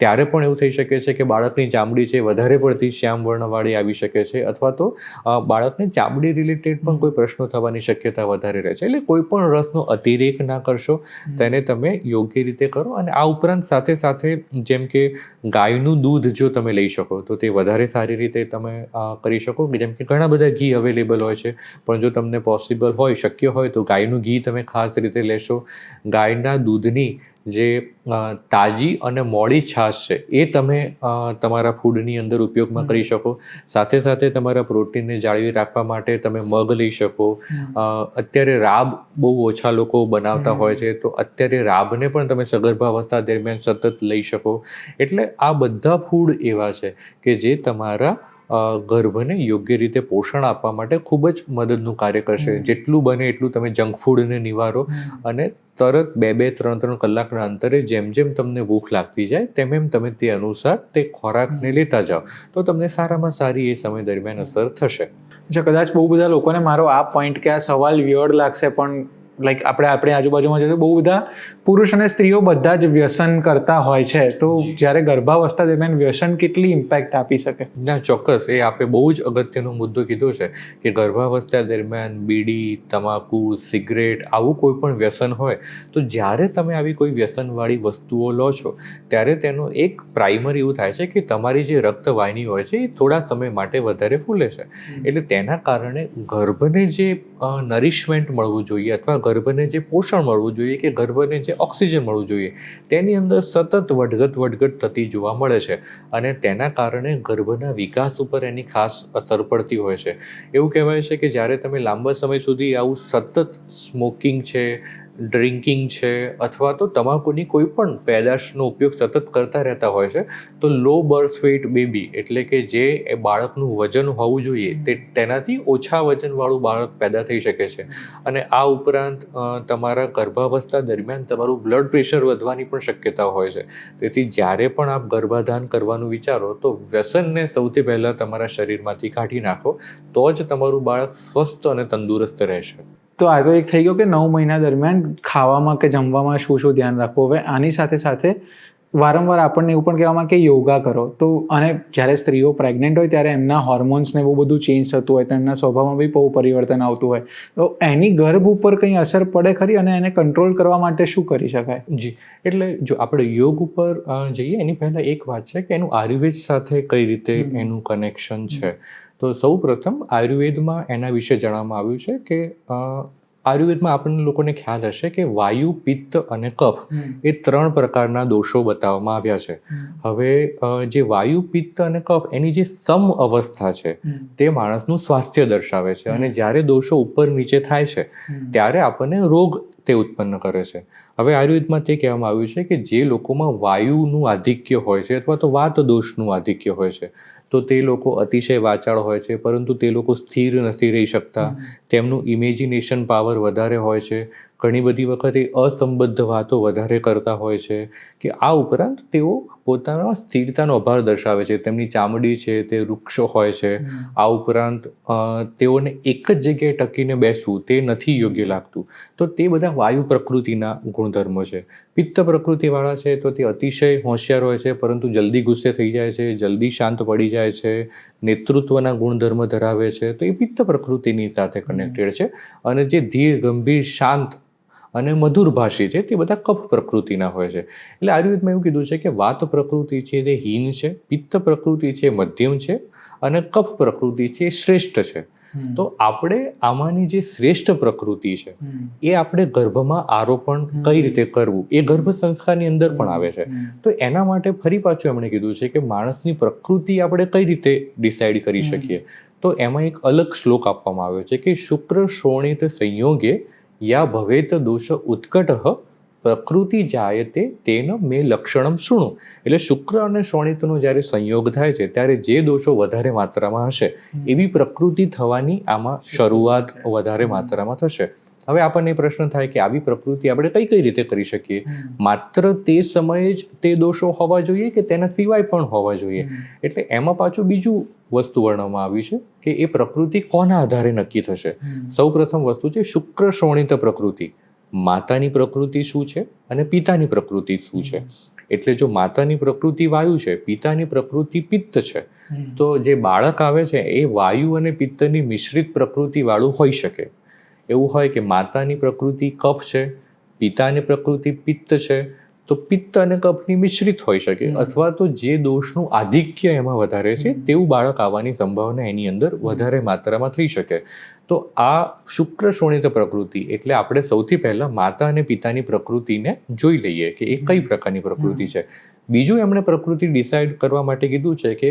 ત્યારે પણ એવું થઈ શકે છે કે બાળકની ચામડી છે વધારે પડતી શ્યામ વર્ણવાળી આવી શકે છે અથવા તો બાળકને ચામડી રિલેટેડ પણ કોઈ પ્રશ્નો થવાની શક્યતા વધારે રહે છે. એટલે કોઈ પણ રસનો અતિરેક ના કરશો, તેને તમે યોગ્ય રીતે કરો. અને આ ઉપરાંત સાથે સાથે જેમ કે ગાયનું દૂધ જો તમે લઈ શકો તો તે વધારે સારી રીતે તમે કરી શકો. જેમ કે ઘણા બધા ઘી અવેલેબલ હોય છે પણ જો તમને પોસિબલ હોય, શક્ય હોય તો ગાયનું ઘી તમે ખાસ રીતે લેશો. ગાયના દૂધની જે તાજી અને મોડી છાશ છે એ તમે તમારા ફૂડની અંદર ઉપયોગમાં કરી શકો. સાથે સાથે તમારા પ્રોટીનને જાળવી રાખવા માટે તમે મગ લઈ શકો. અત્યારે રાબ બહુ ઓછા લોકો બનાવતા હોય છે તો અત્યારે રાબને પણ તમે સગર્ભાવસ્થા દરમિયાન સતત લઈ શકો. એટલે આ બધા ફૂડ એવા છે કે જે તમારા ગર્ભને યોગ્ય રીતે પોષણ આપવા માટે ખૂબ જ મદદનું કાર્ય કરશે. જેટલું બને એટલું તમે જંક ફૂડને નિવારો અને તરત 2-3 કલાકના અંતરે જેમ જેમ તમને ભૂખ લાગતી જાય તેમ એમ તમે તે અનુસાર તે ખોરાકને લેતા જાઓ તો તમને સારામાં સારી એ સમય દરમિયાન અસર થશે. કદાચ બહુ બધા લોકોને મારો આ પોઈન્ટ કે આ સવાલ વિયર્ડ લાગશે પણ લાઈક આપણી આજુબાજુમાં જોઈએ બહુ બધા પુરુષ અને સ્ત્રીઓ બધા જ વ્યસન કરતા હોય છે તો જ્યારે ગર્ભાવસ્થા દરમિયાન વ્યસન કેટલી ઇમ્પેક્ટ આપી શકે? ના, ચોક્કસ. એ આપણે બહુ જ અગત્યનો મુદ્દો કીધો છે કે ગર્ભાવસ્થા દરમિયાન બીડી, તમાકુ, સિગરેટ આવું કોઈ પણ વ્યસન હોય તો જ્યારે તમે આવી કોઈ વ્યસનવાળી વસ્તુઓ લો છો ત્યારે તેનો એક પ્રાઇમરી એવું થાય છે કે તમારી જે રક્તવાહિની હોય છે એ થોડા સમય માટે વધારે ફૂલે છે. એટલે તેના કારણે ગર્ભને જે નરિશમેન્ટ મળવું જોઈએ અથવા ગર્ભને જે પોષણ મળવું જોઈએ કે ગર્ભને જે ઓક્સિજન મળવું જોઈએ તેની અંદર સતત વધઘટ થતી જોવા મળે છે અને તેના કારણે ગર્ભના વિકાસ ઉપર એની ખાસ અસર પડતી હોય છે. એવું કહેવાય છે કે જ્યારે તમે લાંબા સમય સુધી આવું સતત સ્મોકિંગ છે, ડ્રિંકિંગ છે અથવા તો તમાકુની કોઈ પણ પેદાશનો ઉપયોગ સતત કરતા રહેતા હોય છે તો લો બર્થ વેઇટ બેબી એટલે કે જે બાળકનું વજન હોવું જોઈએ તેનાથી ઓછા વજનવાળું બાળક પેદા થઈ શકે છે. અને આ ઉપરાંત તમારા ગર્ભાવસ્થા દરમિયાન તમારું બ્લડ પ્રેશર વધવાની પણ શક્યતા હોય છે. તેથી જ્યારે પણ આપ ગર્ભાધાન કરવાનું વિચારો તો વ્યસનને સૌથી પહેલાં તમારા શરીરમાંથી કાઢી નાખો તો જ તમારું બાળક સ્વસ્થ અને તંદુરસ્ત રહેશે. તો આ તો એક થઈ ગયો કે 9 મહિના દરમિયાન ખાવામાં કે જમવામાં શું શું ધ્યાન રાખવું. હવે આની સાથે સાથે વારંવાર આપણને એવું પણ કહેવામાં કે યોગા કરો તો અને જ્યારે સ્ત્રીઓ પ્રેગ્નન્ટ હોય ત્યારે એમના હોર્મોન્સને બહુ બધું ચેન્જ થતું હોય તો એમના સ્વભાવમાં બી બહુ પરિવર્તન આવતું હોય તો એની ગર્ભ ઉપર કંઈ અસર પડે ખરી અને એને કંટ્રોલ કરવા માટે શું કરી શકાય? જી, એટલે જો આપણે યોગ ઉપર જઈએ એની પહેલાં એક વાત છે કે એનું આયુર્વેદ સાથે કઈ રીતે એનું કનેક્શન છે. તો સૌ પ્રથમ આયુર્વેદમાં એના વિશે જણાવવામાં આવ્યું છે કે આયુર્વેદમાં આપણને લોકોને ખ્યાલ હશે કે વાયુ, પિત્ત અને કફ એ 3 પ્રકારના દોષો બતાવવામાં આવ્યા છે. હવે જે વાયુ, પિત્ત અને કફ એની જે સમ અવસ્થા છે તે માણસનું સ્વાસ્થ્ય દર્શાવે છે અને જ્યારે દોષો ઉપર નીચે થાય છે ત્યારે આપણને રોગ તે ઉત્પન્ન કરે છે. હવે આયુર્વેદમાં તે કહેવામાં આવ્યું છે કે જે લોકોમાં વાયુનું આધિક્ય હોય છે અથવા તો વાત દોષનું આધિક્ય હોય છે તો તે લોકો અતિશય વાચાળ હોય છે પરંતુ તે લોકો સ્થિર નથી રહી શકતા. તેમનું ઇમેજિનેશન પાવર વધારે હોય છે. ઘણી બધી વખતે અસંબદ્ધ વાતો વધારે કરતા હોય છે કે આ ઉપરાંત તેઓ પોતાના સ્થિરતાનો અભાવ દર્શાવે છે. તેમની ચામડી છે તે વૃક્ષો હોય છે. આ ઉપરાંત તેઓને એક જ જગ્યાએ ટકીને બેસવું તે નથી યોગ્ય લાગતું. તો તે બધા વાયુ પ્રકૃતિના ગુણધર્મો છે. પિત્ત પ્રકૃતિવાળા છે તો તે અતિશય હોશિયાર હોય છે પરંતુ જલ્દી ગુસ્સે થઈ જાય છે, જલ્દી શાંત પડી જાય છે, નેતૃત્વના ગુણધર્મ ધરાવે છે તો એ પિત્ત પ્રકૃતિની સાથે કનેક્ટેડ છે. અને જે ધીર, ગંભીર, શાંત અને મધુરભાષી છે તે બધા કફ પ્રકૃતિના હોય છે. એટલે આયુર્વેદમાં એવું કીધું છે કે વાત પ્રકૃતિ છે તે હીન છે, પિત્ત પ્રકૃતિ છે મધ્યમ છે અને કફ પ્રકૃતિ છે એ શ્રેષ્ઠ છે. તો આપણે આમાંની જે શ્રેષ્ઠ પ્રકૃતિ છે એ આપણે ગર્ભમાં આરોપણ કઈ રીતે કરવું એ ગર્ભ સંસ્કારની અંદર પણ આવે છે. તો એના માટે ફરી પાછું એમણે કીધું છે કે માણસની પ્રકૃતિ આપણે કઈ રીતે ડિસાઈડ કરી શકીએ. તો એમાં એક અલગ શ્લોક આપવામાં આવ્યો છે કે શુક્ર શોણિત સંયોગે યા ભવેત દોષ ઉત્કટઃ પ્રકૃતિ જાયતે તેન મે લક્ષણમ શૃણુ. એટલે શુક્ર અને શોણિતનો જ્યારે સંયોગ થાય છે ત્યારે જે દોષો વધારે માત્રામાં હશે એવી પ્રકૃતિ થવાની આમાં શરૂઆત વધારે માત્રામાં થશે. હવે આપણને પ્રશ્ન થાય કે આવી પ્રકૃતિ આપણે કઈ રીતે કરી શકીએ? માત્ર તે સમયે જ તે દોષો હોવા જોઈએ કે તેના સિવાય પણ હોવા જોઈએ? એટલે એમાં પાછું બીજું વસ્તુ વર્ણવવામાં આવી છે કે એ પ્રકૃતિ કોના આધારે નક્કી થશે. સૌ પ્રથમ વસ્તુ છે શુક્ર શોણિત પ્રકૃતિ. માતાની પ્રકૃતિ શું છે અને પિતાની પ્રકૃતિ શું છે. એટલે જો માતાની પ્રકૃતિ વાયુ છે, પિતાની પ્રકૃતિ પિત્ત છે, તો જે બાળક આવે છે એ વાયુ અને પિત્તની મિશ્રિત પ્રકૃતિ વાળું હોઈ શકે. એવું હોય કે માતાની પ્રકૃતિ કફ છે, પિતાની પ્રકૃતિ પિત્ત છે, તો પિત્ત અને કફની મિશ્રિત હોઈ શકે. અથવા તો જે દોષનું આધિક્ય એમાં વધારે છે તેવું બાળક આવવાની સંભાવના એની અંદર વધારે માત્રામાં થઈ શકે. તો આ શુક્ર શોણિત પ્રકૃતિ એટલે આપણે સૌથી પહેલા માતા અને પિતાની પ્રકૃતિને જોઈ લઈએ કે એ કઈ પ્રકારની પ્રકૃતિ છે. બીજું એમણે પ્રકૃતિ ડિસાઈડ કરવા માટે કીધું છે કે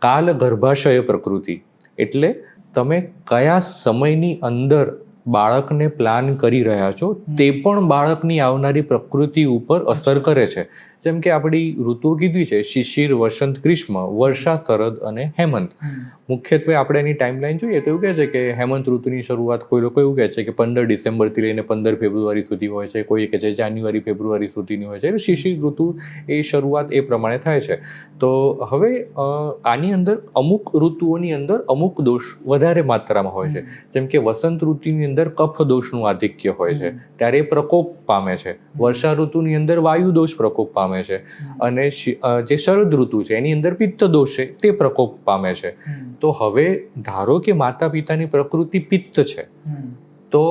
કાલ ગર્ભાશય પ્રકૃતિ. એટલે તમે કયા સમયની અંદર બાળકને પ્લાન કરી રહ્યા છો તે પણ બાળકની આવનારી પ્રકૃતિ ઉપર અસર કરે છે. જેમ કે આપણી ઋતુઓ કીધી છે શિશિર, વસંત, ગ્રીષ્મ, વર્ષા, શરદ અને હેમંત. મુખ્યત્વે આપણે એની ટાઈમલાઈન જોઈએ તો એવું કહે છે કે હેમંત ઋતુની શરૂઆત કોઈ લોકો એવું કહે છે કે 15 ડિસેમ્બરથી લઈને 15 ફેબ્રુઆરી સુધી હોય છે, કોઈ કહે છે જાન્યુઆરી ફેબ્રુઆરી સુધીની હોય છે. એટલે શિશિર ઋતુ એ શરૂઆત એ પ્રમાણે થાય છે. તો હવે આની અંદર અમુક ઋતુઓની અંદર અમુક દોષ વધારે માત્રામાં હોય છે. જેમ કે વસંત ઋતુની અંદર કફ દોષનું આધિક્ય હોય છે ત્યારે એ પ્રકોપ પામે છે. વર્ષા ઋતુની અંદર વાયુ દોષ પ્રકોપ પામે છે. અને જે શરદ ઋતુ છે એની અંદર પિત્ત દોષ છે તે પ્રકોપ પામે છે. તો હવે ધારો કે માતા પિતાની પ્રકૃતિ પિત્ત છે, તો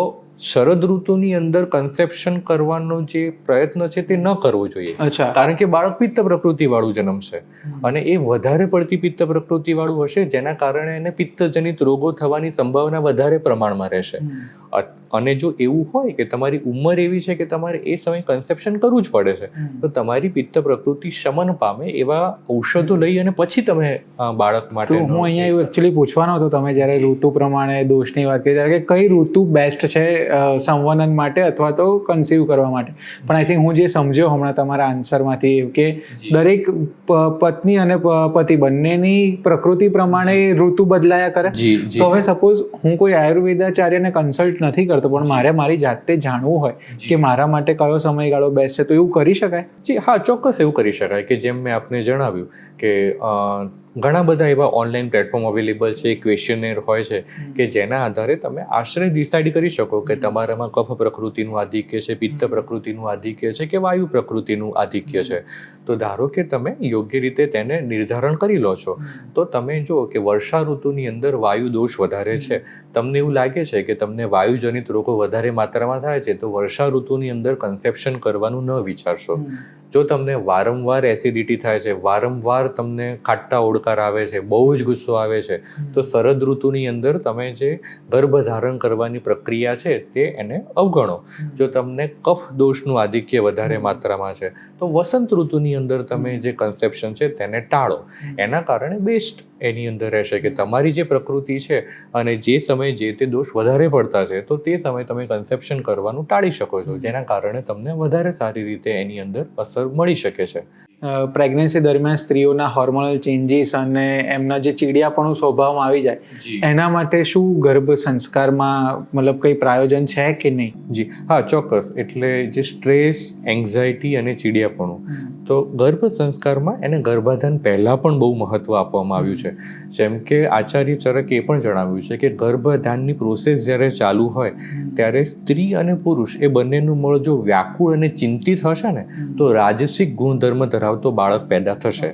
શરદ ઋતુની અંદર કન્સેપ્શન કરવાનો જે પ્રયત્ન છે તે ન કરવો જોઈએ. કારણ કે બાળક પિત્ત પ્રકૃતિ વાળું જન્મશે અને એ વધારે પડતી પિત્ત પ્રકૃતિ વાળું હશે જેના કારણે એને પિત્તજનિત રોગો થવાની સંભાવના વધારે પ્રમાણમાં રહેશે. અને જો એવું હોય કે તમારી ઉંમર એવી છે કે તમારે એ સમયે કન્સેપ્શન કરવું જ પડે છે, તો તમારી પિત્ત પ્રકૃતિ શમન પામે એવા ઔષધો લઈ અને પછી તમે બાળક માટે. હું અહીંયા એવું એકચ્યુઅલી પૂછવાનો હતો, તમે જ્યારે ઋતુ પ્રમાણે દોષની વાત કરી ત્યારે કે કઈ ઋતુ બેસ્ટ છે સંવનન માટે અથવા તો કન્સીવ કરવા માટે. પણ આઈ થિંક હું જે સમજ્યો હમણાં તમારા આન્સરમાંથી કે દરેક પત્ની અને પતિ બંનેની પ્રકૃતિ પ્રમાણે ઋતુ બદલાયા કરે. તો હવે સપોઝ હું કોઈ આયુર્વેદાચાર્યને કન્સલ્ટ નથી કરતો પણ મારે મારી જાતે જાણવું હોય કે મારા માટે કયો સમયગાળો બેસ્ટ છે, તો એવું કરી શકાય? જી હા, ચોક્કસ એવું કરી શકાય કે જેમ મેં આપને જણાવ્યું કે ઘણા બધા એવા ઓનલાઈન પ્લેટફોર્મ અવેલેબલ છે, ક્વેશ્ચનેર હોય છે કે જેના આધારે તમે આશ્રય ડિસાઈડ કરી શકો કે તમારામાં કફ પ્રકૃતિનું આધિક્ય છે, પિત્ત પ્રકૃતિનું આધિક્ય છે કે વાયુ પ્રકૃતિનું આધિક્ય છે. તો ધારો કે તમે યોગ્ય રીતે તેને નિર્ધારણ કરી લો છો, તો તમે જો કે વર્ષા ઋતુની અંદર વાયુ દોષ વધારે છે, તમને એવું લાગે છે કે તમને વાયુજનિત રોગો વધારે માત્રામાં થાય છે, તો વર્ષા ઋતુની અંદર કન્સેપ્શન કરવાનું ન વિચારશો. જો તમને વારંવાર એસિડિટી થાય છે, વારંવાર તમને ખાટા ઓડકાર આવે છે, બહુ જ ગુસ્સો આવે છે, તો શરદ ઋતુની અંદર તમે જે ગર્ભ ધારણ કરવાની પ્રક્રિયા છે તે એને અવગણો. જો તમને કફ દોષનું આધિક્ય વધારે માત્રામાં છે, તો વસંત ઋતુની અંદર તમે જે કન્સેપ્શન છે તેને ટાળો. એના કારણે બેસ્ટ એની અંદર રહેશે કે તમારી જે પ્રકૃતિ છે અને જે સમયે જે તે દોષ વધારે પડતા છે, તો તે સમયે તમે કન્સેપ્શન કરવાનું ટાળી શકો છો, જેના કારણે તમને વધારે સારી રીતે એની અંદર અસર મળી શકે છે. પ્રેગ્નન્સી દરમિયાન સ્ત્રીઓના હોર્મોનલ ચેન્જીસ અને એમના જે ચીડિયાપણું સ્વભાવમાં આવી જાય એના માટે શું ગર્ભ સંસ્કારમાં મતલબ કંઈ પ્રાયોજન છે કે નહીં? જી હા, ચોક્કસ. એટલે જે સ્ટ્રેસ, એન્ઝાયટી અને ચીડિયાપણું, તો ગર્ભ સંસ્કારમાં એને ગર્ભાધાન પહેલાં પણ બહુ મહત્ત્વ આપવામાં આવ્યું છે. જેમ કે આચાર્ય ચરકે એ પણ જણાવ્યું છે કે ગર્ભાધાનની પ્રોસેસ જ્યારે ચાલુ હોય ત્યારે સ્ત્રી અને પુરુષ એ બંનેનું મળ જો વ્યાકુળ અને ચિંતિત હશે ને, તો રાજસિક ગુણધર્મ ધરાવતો બાળક પેદા થશે.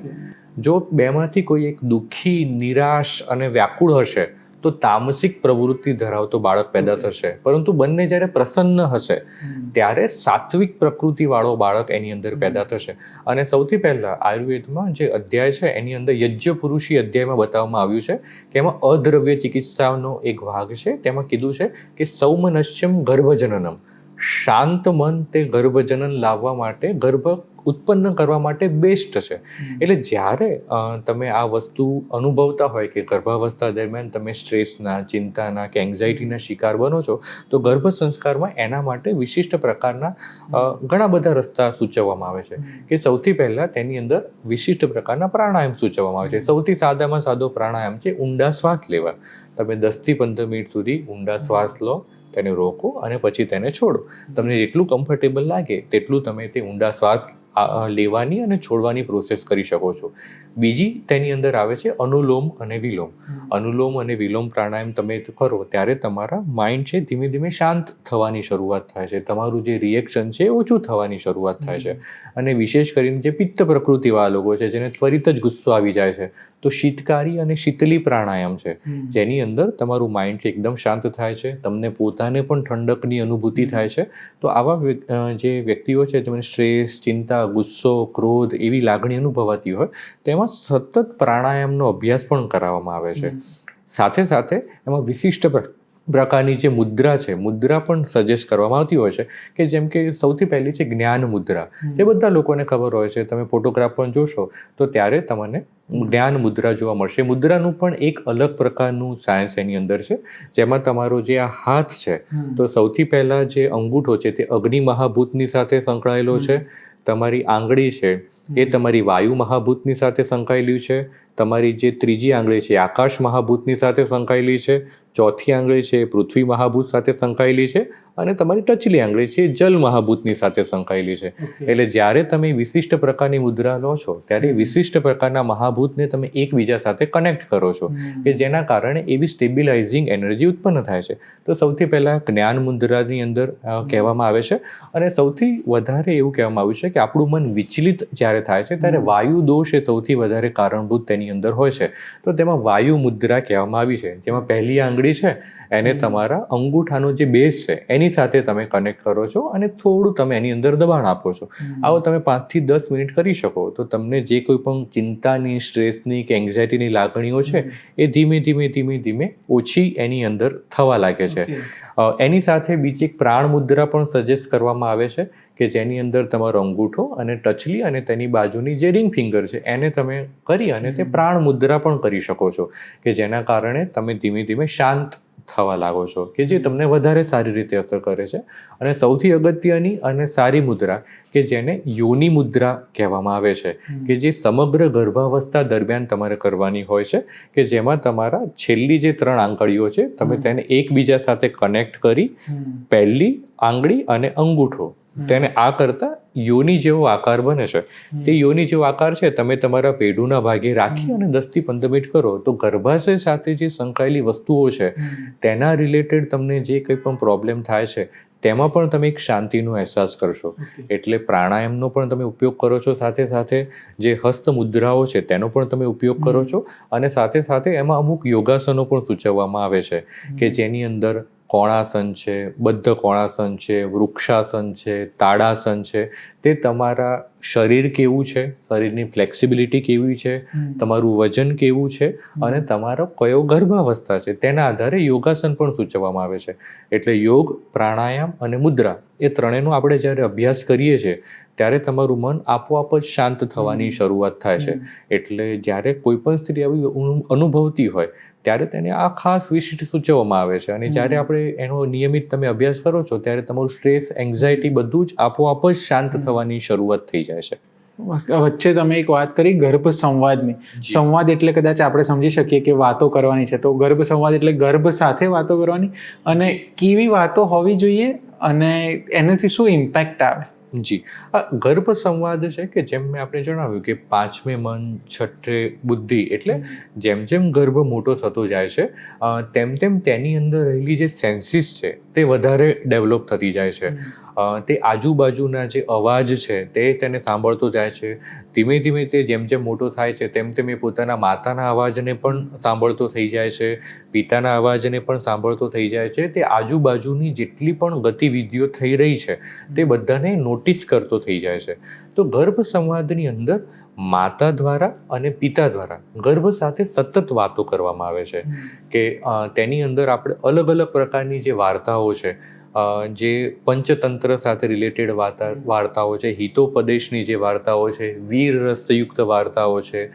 જો બેમાંથી કોઈ એક દુઃખી, નિરાશ અને વ્યાકુળ હશે, તો તામસિક પ્રવૃત્તિ ધરાવતો બાળક પેદા થશે, પરંતુ બંને જ્યારે પ્રસન્ન હશે ત્યારે સાત્વિક પ્રકૃતિવાળો બાળક એની અંદર પેદા થશે. અને સૌથી પહેલાં આયુર્વેદમાં જે અધ્યાય છે એની અંદર યજ્ઞ પુરુષી અધ્યાયમાં બતાવવામાં આવ્યું છે કે એમાં અદ્રવ્ય ચિકિત્સાનો એક ભાગ છે. તેમાં કીધું છે કે સૌમનસ્યમ ગર્ભજનનમ, શાંત મન તે ગર્ભજનન લાવવા માટે, ગર્ભ ઉત્પન્ન કરવા માટે બેસ્ટ છે. એટલે જ્યારે તમે આ વસ્તુ અનુભવતા હોય કે ગર્ભાવસ્થા દરમિયાન તમે સ્ટ્રેસના, ચિંતાના કે એન્ઝાઇટીના શિકાર બનો છો, તો ગર્ભ સંસ્કારમાં એના માટે વિશિષ્ટ પ્રકારના ઘણા બધા રસ્તા સૂચવવામાં આવે છે. કે સૌથી પહેલાં તેની અંદર વિશિષ્ટ પ્રકારના પ્રાણાયામ સૂચવવામાં આવે છે. સૌથી સાદામાં સાદો પ્રાણાયામ છે ઊંડા શ્વાસ લેવા. તમે 10થી 15 મિનિટ સુધી ઊંડા શ્વાસ લો, તેને રોકો અને પછી તેને છોડો. તમને જેટલું કમ્ફર્ટેબલ લાગે તેટલું તમે તે ઊંડા શ્વાસ લેવાની અને છોડવાની પ્રોસેસ કરી શકો છો. બીજી તેની અંદર આવે છે અનુલોમ અને વિલોમ. અનુલોમ અને વિલોમ પ્રાણાયામ તમે કરો ત્યારે તમારા માઇન્ડ છે ધીમે ધીમે શાંત થવાની શરૂઆત થાય છે. તમારું જે રિએક્શન છે ઓછું થવાની શરૂઆત થાય છે. અને વિશેષ કરીને જે પિત્ત પ્રકૃતિવાળા લોકો છે જેને ત્વરિત જ ગુસ્સો આવી જાય છે, તો શીતકારી અને શીતલી પ્રાણાયામ છે જેની અંદર તમારું માઇન્ડ એકદમ શાંત થાય છે, તમને પોતાને પણ ઠંડકની અનુભૂતિ થાય છે. તો આવા જે વ્યક્તિઓ છે જેમને સ્ટ્રેસ, ચિંતા, ગુસ્સો, ક્રોધ એવી લાગણી અનુભવાતી હોય તેમાં સતત પ્રાણાયામનો અભ્યાસ પણ કરાવવામાં આવે છે. સાથે સાથે એમાં વિશિષ્ટ પ્રકારની જે મુદ્રા છે, મુદ્રા પણ સજેસ્ટ કરવામાં આવતી હોય છે. કે જેમ કે સૌથી પહેલી છે જ્ઞાન મુદ્રા, જે બધા લોકોને ખબર હોય છે. તમે ફોટોગ્રાફ પણ જોશો તો ત્યારે તમને જ્ઞાન મુદ્રા જોવા મળશે. મુદ્રાનું પણ એક અલગ પ્રકારનું સાયન્સ એની અંદર છે, જેમાં તમારો જે આ હાથ છે તો સૌથી પહેલાં જે અંગૂઠો છે તે અગ્નિ મહાભૂતની સાથે સંકળાયેલો છે. તમારી આંગળી છે એ તમારી વાયુ મહાભૂતની સાથે સંકળાયેલી છે. તમારી જે ત્રીજી આંગળી છે આકાશ મહાભૂતની સાથે સંકળાયેલી છે. ચોથી આંગળી છે પૃથ્વી મહાભૂત સાથે સંકળાયેલી છે. અને તમારી ટચલી આંગળી છે જલ મહાભૂતની સાથે સંકળાયેલી છે. એટલે જ્યારે તમે વિશિષ્ટ પ્રકારની મુદ્રા લો છો ત્યારે વિશિષ્ટ પ્રકારના મહાભૂતને તમે એકબીજા સાથે કનેક્ટ કરો છો, કે જેના કારણે એવી સ્ટેબિલાઇઝિંગ એનર્જી ઉત્પન્ન થાય છે. તો સૌથી પહેલાં જ્ઞાન મુદ્રાની અંદર કહેવામાં આવે છે. અને સૌથી વધારે એવું કહેવામાં આવ્યું છે કે આપણું મન વિચલિત જ્યારે થાય છે ત્યારે વાયુ દોષ એ સૌથી વધારે કારણભૂત તેની અંદર હોય છે. તો તેમાં વાયુ મુદ્રા કહેવામાં આવી છે, જેમાં પહેલી આંગળી છે એને તમારા અંગૂઠાનો જે બેઝ છે એની સાથે તમે કનેક્ટ કરો છો અને થોડું તમે એની અંદર દબાણ આપો છો. આવો તમે 5 થી 10 મિનિટ કરી શકો તો તમને જે કોઈ પણ ચિંતાની, સ્ટ્રેસની કે એન્ઝાઇટીની લાગણીઓ છે એ ધીમે ધીમે ધીમે ધીમે ઓછી એની અંદર થવા લાગે છે. એની સાથે બીજી એક પ્રાણ મુદ્રા પણ સજેસ્ટ કરવામાં આવે છે કે જેની અંદર તમારો અંગૂઠો અને ટચલી અને તેની બાજુની જે રિંગ ફિંગર છે એને તમે કરી અને તે પ્રાણ મુદ્રા પણ કરી શકો છો, કે જેના કારણે તમે ધીમે ધીમે શાંત થવા લાગો છો, કે જે તમને વધારે સારી રીતે અસર કરે છે. અને સૌથી અગત્યની અને સારી મુદ્રા કે જેને યોની મુદ્રા કહેવામાં આવે છે, કે જે સમગ્ર ગર્ભાવસ્થા દરમિયાન તમારે કરવાની હોય છે, કે જેમાં તમારા છેલ્લી જે 3 આંગળીઓ છે તમે તેને એકબીજા સાથે કનેક્ટ કરી પહેલી આંગળી અને અંગૂઠો તેને આ કરતા યોની જેવો આકાર બને છે. તે યોની જેવો આકાર છે તમે તમારા પેઢુના ભાગે રાખી અને 10 થી 15 મિનિટ કરો તો ગર્ભાશય સાથે જે સંકળાયેલી વસ્તુઓ છે તેના રિલેટેડ તમને જે કંઈ પણ પ્રોબ્લેમ થાય છે તેમાં પણ તમે એક શાંતિનો અહેસાસ કરશો. એટલે પ્રાણાયામનો પણ તમે ઉપયોગ કરો છો, સાથે સાથે જે હસ્ત મુદ્રાઓ છે તેનો પણ તમે ઉપયોગ કરો છો. અને સાથે સાથે એમાં અમુક યોગાસનો પણ સૂચવવામાં આવે છે, કે જેની અંદર કોણાસન છે, બદ્ધ કોણાસન છે, વૃક્ષાસન છે, તાડાસન છે. તે તમારા શરીર કેવું છે, શરીરની ફ્લેક્સિબિલિટી કેવી છે, તમારું વજન કેવું છે અને તમારો કયો ગર્ભાવસ્થા છે તેના આધારે યોગાસન પણ સૂચવવામાં આવે છે. એટલે યોગ, પ્રાણાયામ અને મુદ્રા એ ત્રણેયનો આપણે જ્યારે અભ્યાસ કરીએ છીએ ત્યારે તમારું મન આપોઆપ જ શાંત થવાની શરૂઆત થાય છે. એટલે જ્યારે કોઈ પણ સ્ત્રી આવી અનુભવતી હોય ત્યારે તેને આ ખાસ વિશિષ્ટ સૂચવવામાં આવે છે. અને જ્યારે આપણે એનો નિયમિત તમે અભ્યાસ કરો છો ત્યારે તમારું સ્ટ્રેસ, એન્ઝાઇટી બધું જ આપોઆપ જ શાંત થવાની શરૂઆત થઈ જાય છે. વચ્ચે તમે એક વાત કરી ગર્ભ સંવાદની. સંવાદ એટલે કદાચ આપણે સમજી શકીએ કે વાતો કરવાની છે, તો ગર્ભ સંવાદ એટલે ગર્ભ સાથે વાતો કરવાની. અને કેવી વાતો હોવી જોઈએ અને એનાથી શું ઇમ્પેક્ટ આવે? જી, આ ગર્ભ સંવાદ છે કે જેમ મેં આપણે જણાવ્યું કે 5મે મન, 6ઠે બુદ્ધિ. એટલે જેમ જેમ ગર્ભ મોટો થતો જાય છે તેમ તેમ તેની અંદર રહેલી જે સેન્સીસ છે તે વધારે ડેવલપ થતી જાય છે. તે આજુબાજુના જે અવાજ છે તે તેને સાંભળતો જાય છે. ધીમે ધીમે તે જેમ જેમ મોટો થાય છે તેમ તેમ એ પોતાના માતાના અવાજને પણ સાંભળતો થઈ જાય છે, પિતાના અવાજને પણ સાંભળતો થઈ જાય છે. તે આજુબાજુની જેટલી પણ ગતિવિધિઓ થઈ રહી છે તે બધાને નોટિસ કરતો થઈ જાય છે. તો ગર્ભ સંવાદની અંદર માતા દ્વારા અને પિતા દ્વારા ગર્ભ સાથે સતત વાતો કરવામાં આવે છે કે તેની અંદર આપણે અલગ અલગ પ્રકારની જે વાર્તાઓ છે, જે પંચતંત્ર સાથે રિલેટેડ વાર્તાઓ છે, હિતોપદેશની જે વાર્તાઓ છે, વીર રસયુક્ત વાર્તાઓ છે,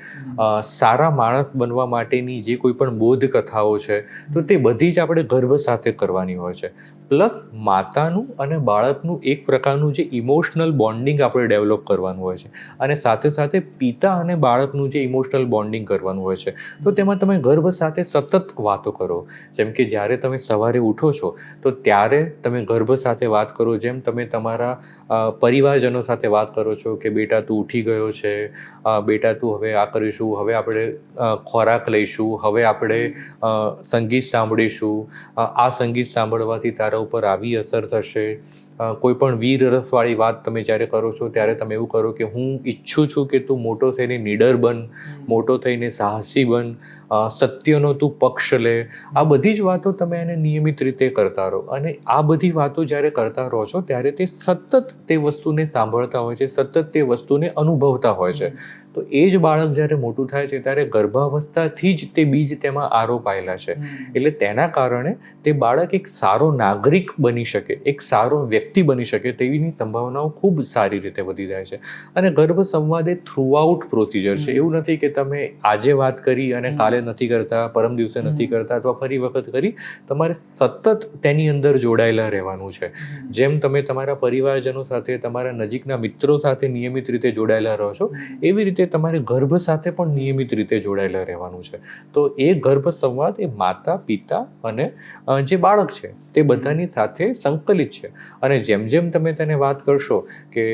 સારા માણસ બનવા માટેની જે કોઈ પણ બોધ કથાઓ છે, તો તે બધી જ આપણે ગર્ભ સાથે કરવાની હોય છે. પ્લસ માતાનું અને બાળકનું એક પ્રકારનું જે ઇમોશનલ બોન્ડિંગ આપણે ડેવલપ કરવાનું હોય છે, અને સાથે સાથે પિતા અને બાળકનું જે ઇમોશનલ બોન્ડિંગ કરવાનું હોય છે. તો તેમાં તમે ગર્ભ સાથે સતત વાતો કરો. જેમ કે જ્યારે તમે સવારે ઉઠો છો તો ત્યારે તમે ગર્ભ સાથે વાત કરો, જેમ તમે તમારા પરિવારજનો સાથે વાત કરો છો કે બેટા તું ઉઠી ગયો છે, બેટા તું હવે આ કરીશું, હવે આપણે ખોરાક લઈશું, હવે આપણે સંગીત સાંભળીશું, આ સંગીત સાંભળવાથી તારા ઉપર આવી અસર થશે. કોઈ પણ વીર રસવાળી વાત તમે જ્યારે કરો છો ત્યારે તમે એવું કરો કે હું ઈચ્છું છું કે તું મોટો થઈને નીડર બન, મોટો થઈને સાહસી બન, સત્યનો તું પક્ષ લે. આ બધી જ વાતો તમે એને નિયમિત રીતે કરતા રહો, અને આ બધી વાતો જ્યારે કરતા રહો છો ત્યારે તે સતત તે વસ્તુને સાંભળતા હોય છે, સતત તે વસ્તુને અનુભવતા હોય છે. તો એ જ બાળક જ્યારે મોટું થાય છે ત્યારે ગર્ભાવસ્થાથી જ તે બીજ તેમાં આરોપાયેલા છે. એટલે તેના કારણે તે બાળક એક સારો નાગરિક બની શકે, એક સારો વ્યક્તિ બની શકે તેવીની સંભાવનાઓ ખૂબ સારી રીતે વધી જાય છે. અને ગર્ભ સંવાદ એ થ્રુઆઉટ પ્રોસિજર છે. એવું નથી કે તમે આજે વાત કરી અને કાલે નથી કરતા, પરમ દિવસે નથી કરતા અથવા ફરી વખત કરી. તમારે સતત તેની અંદર જોડાયેલા રહેવાનું છે. જેમ તમે તમારા પરિવારજનો સાથે, તમારા નજીકના મિત્રો સાથે નિયમિત રીતે જોડાયેલા રહો છો, એવી રીતે તમારે ગર્ભ સાથે પણ નિયમિત રીતે જોડાયેલા રહેવાનું છે. તો એ ગર્ભ સંવાદ એ માતા, પિતા અને જે બાળક છે તે બધાની સાથે સંકલિત છે. અને જેમ જેમ તમે તેને વાત કરશો કે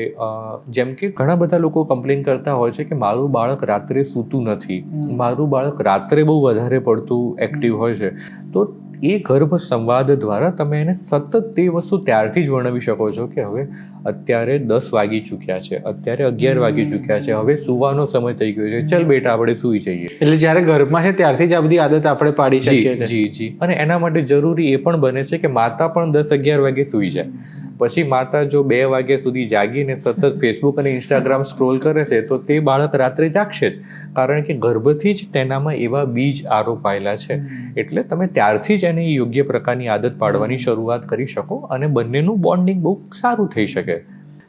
જેમ કે ઘણા બધા લોકો કમ્પ્લેન કરતા હોય છે કે મારું બાળક રાત્રે સૂતું નથી, મારું બાળક રાત્રે બહુ વધારે પડતું એક્ટિવ હોય છે. તો એ ગર્ભ સંવાદ દ્વારા તમે એને સતત તે વસ્તુ ત્યારથી જ વર્ણવી શકો છો કે હવે અત્યારે 10 વાગી ચૂક્યા છે, અત્યારે 11 વાગી ચૂક્યા છે, હવે સુવાનો સમય થઈ ગયો છે, ચલ બેટા આપણે સૂઈ જઈએ. એટલે જ્યારે ગર્ભમાં છે ત્યારથી જ આ બધી આદત આપણે પાડી શકીએ છીએ. જી. અને એના માટે જરૂરી એ પણ બને છે કે માતા પણ 10-11 વાગે સૂઈ જાય. પછી માતા જો 2 વાગ્યા સુધી જાગીને સતત ફેસબુક અને ઇન્સ્ટાગ્રામ સ્ક્રોલ કરે છે તો તે બાળક રાત્રે જાગશે જ, કારણ કે ગર્ભથી જ તેનામાં એવા બીજ આરોપાયેલા છે. એટલે તમે ત્યારથી જ એને યોગ્ય પ્રકારની આદત પાડવાની શરૂઆત કરી શકો અને બંનેનું બોન્ડિંગ બહુ સારું થઈ શકે.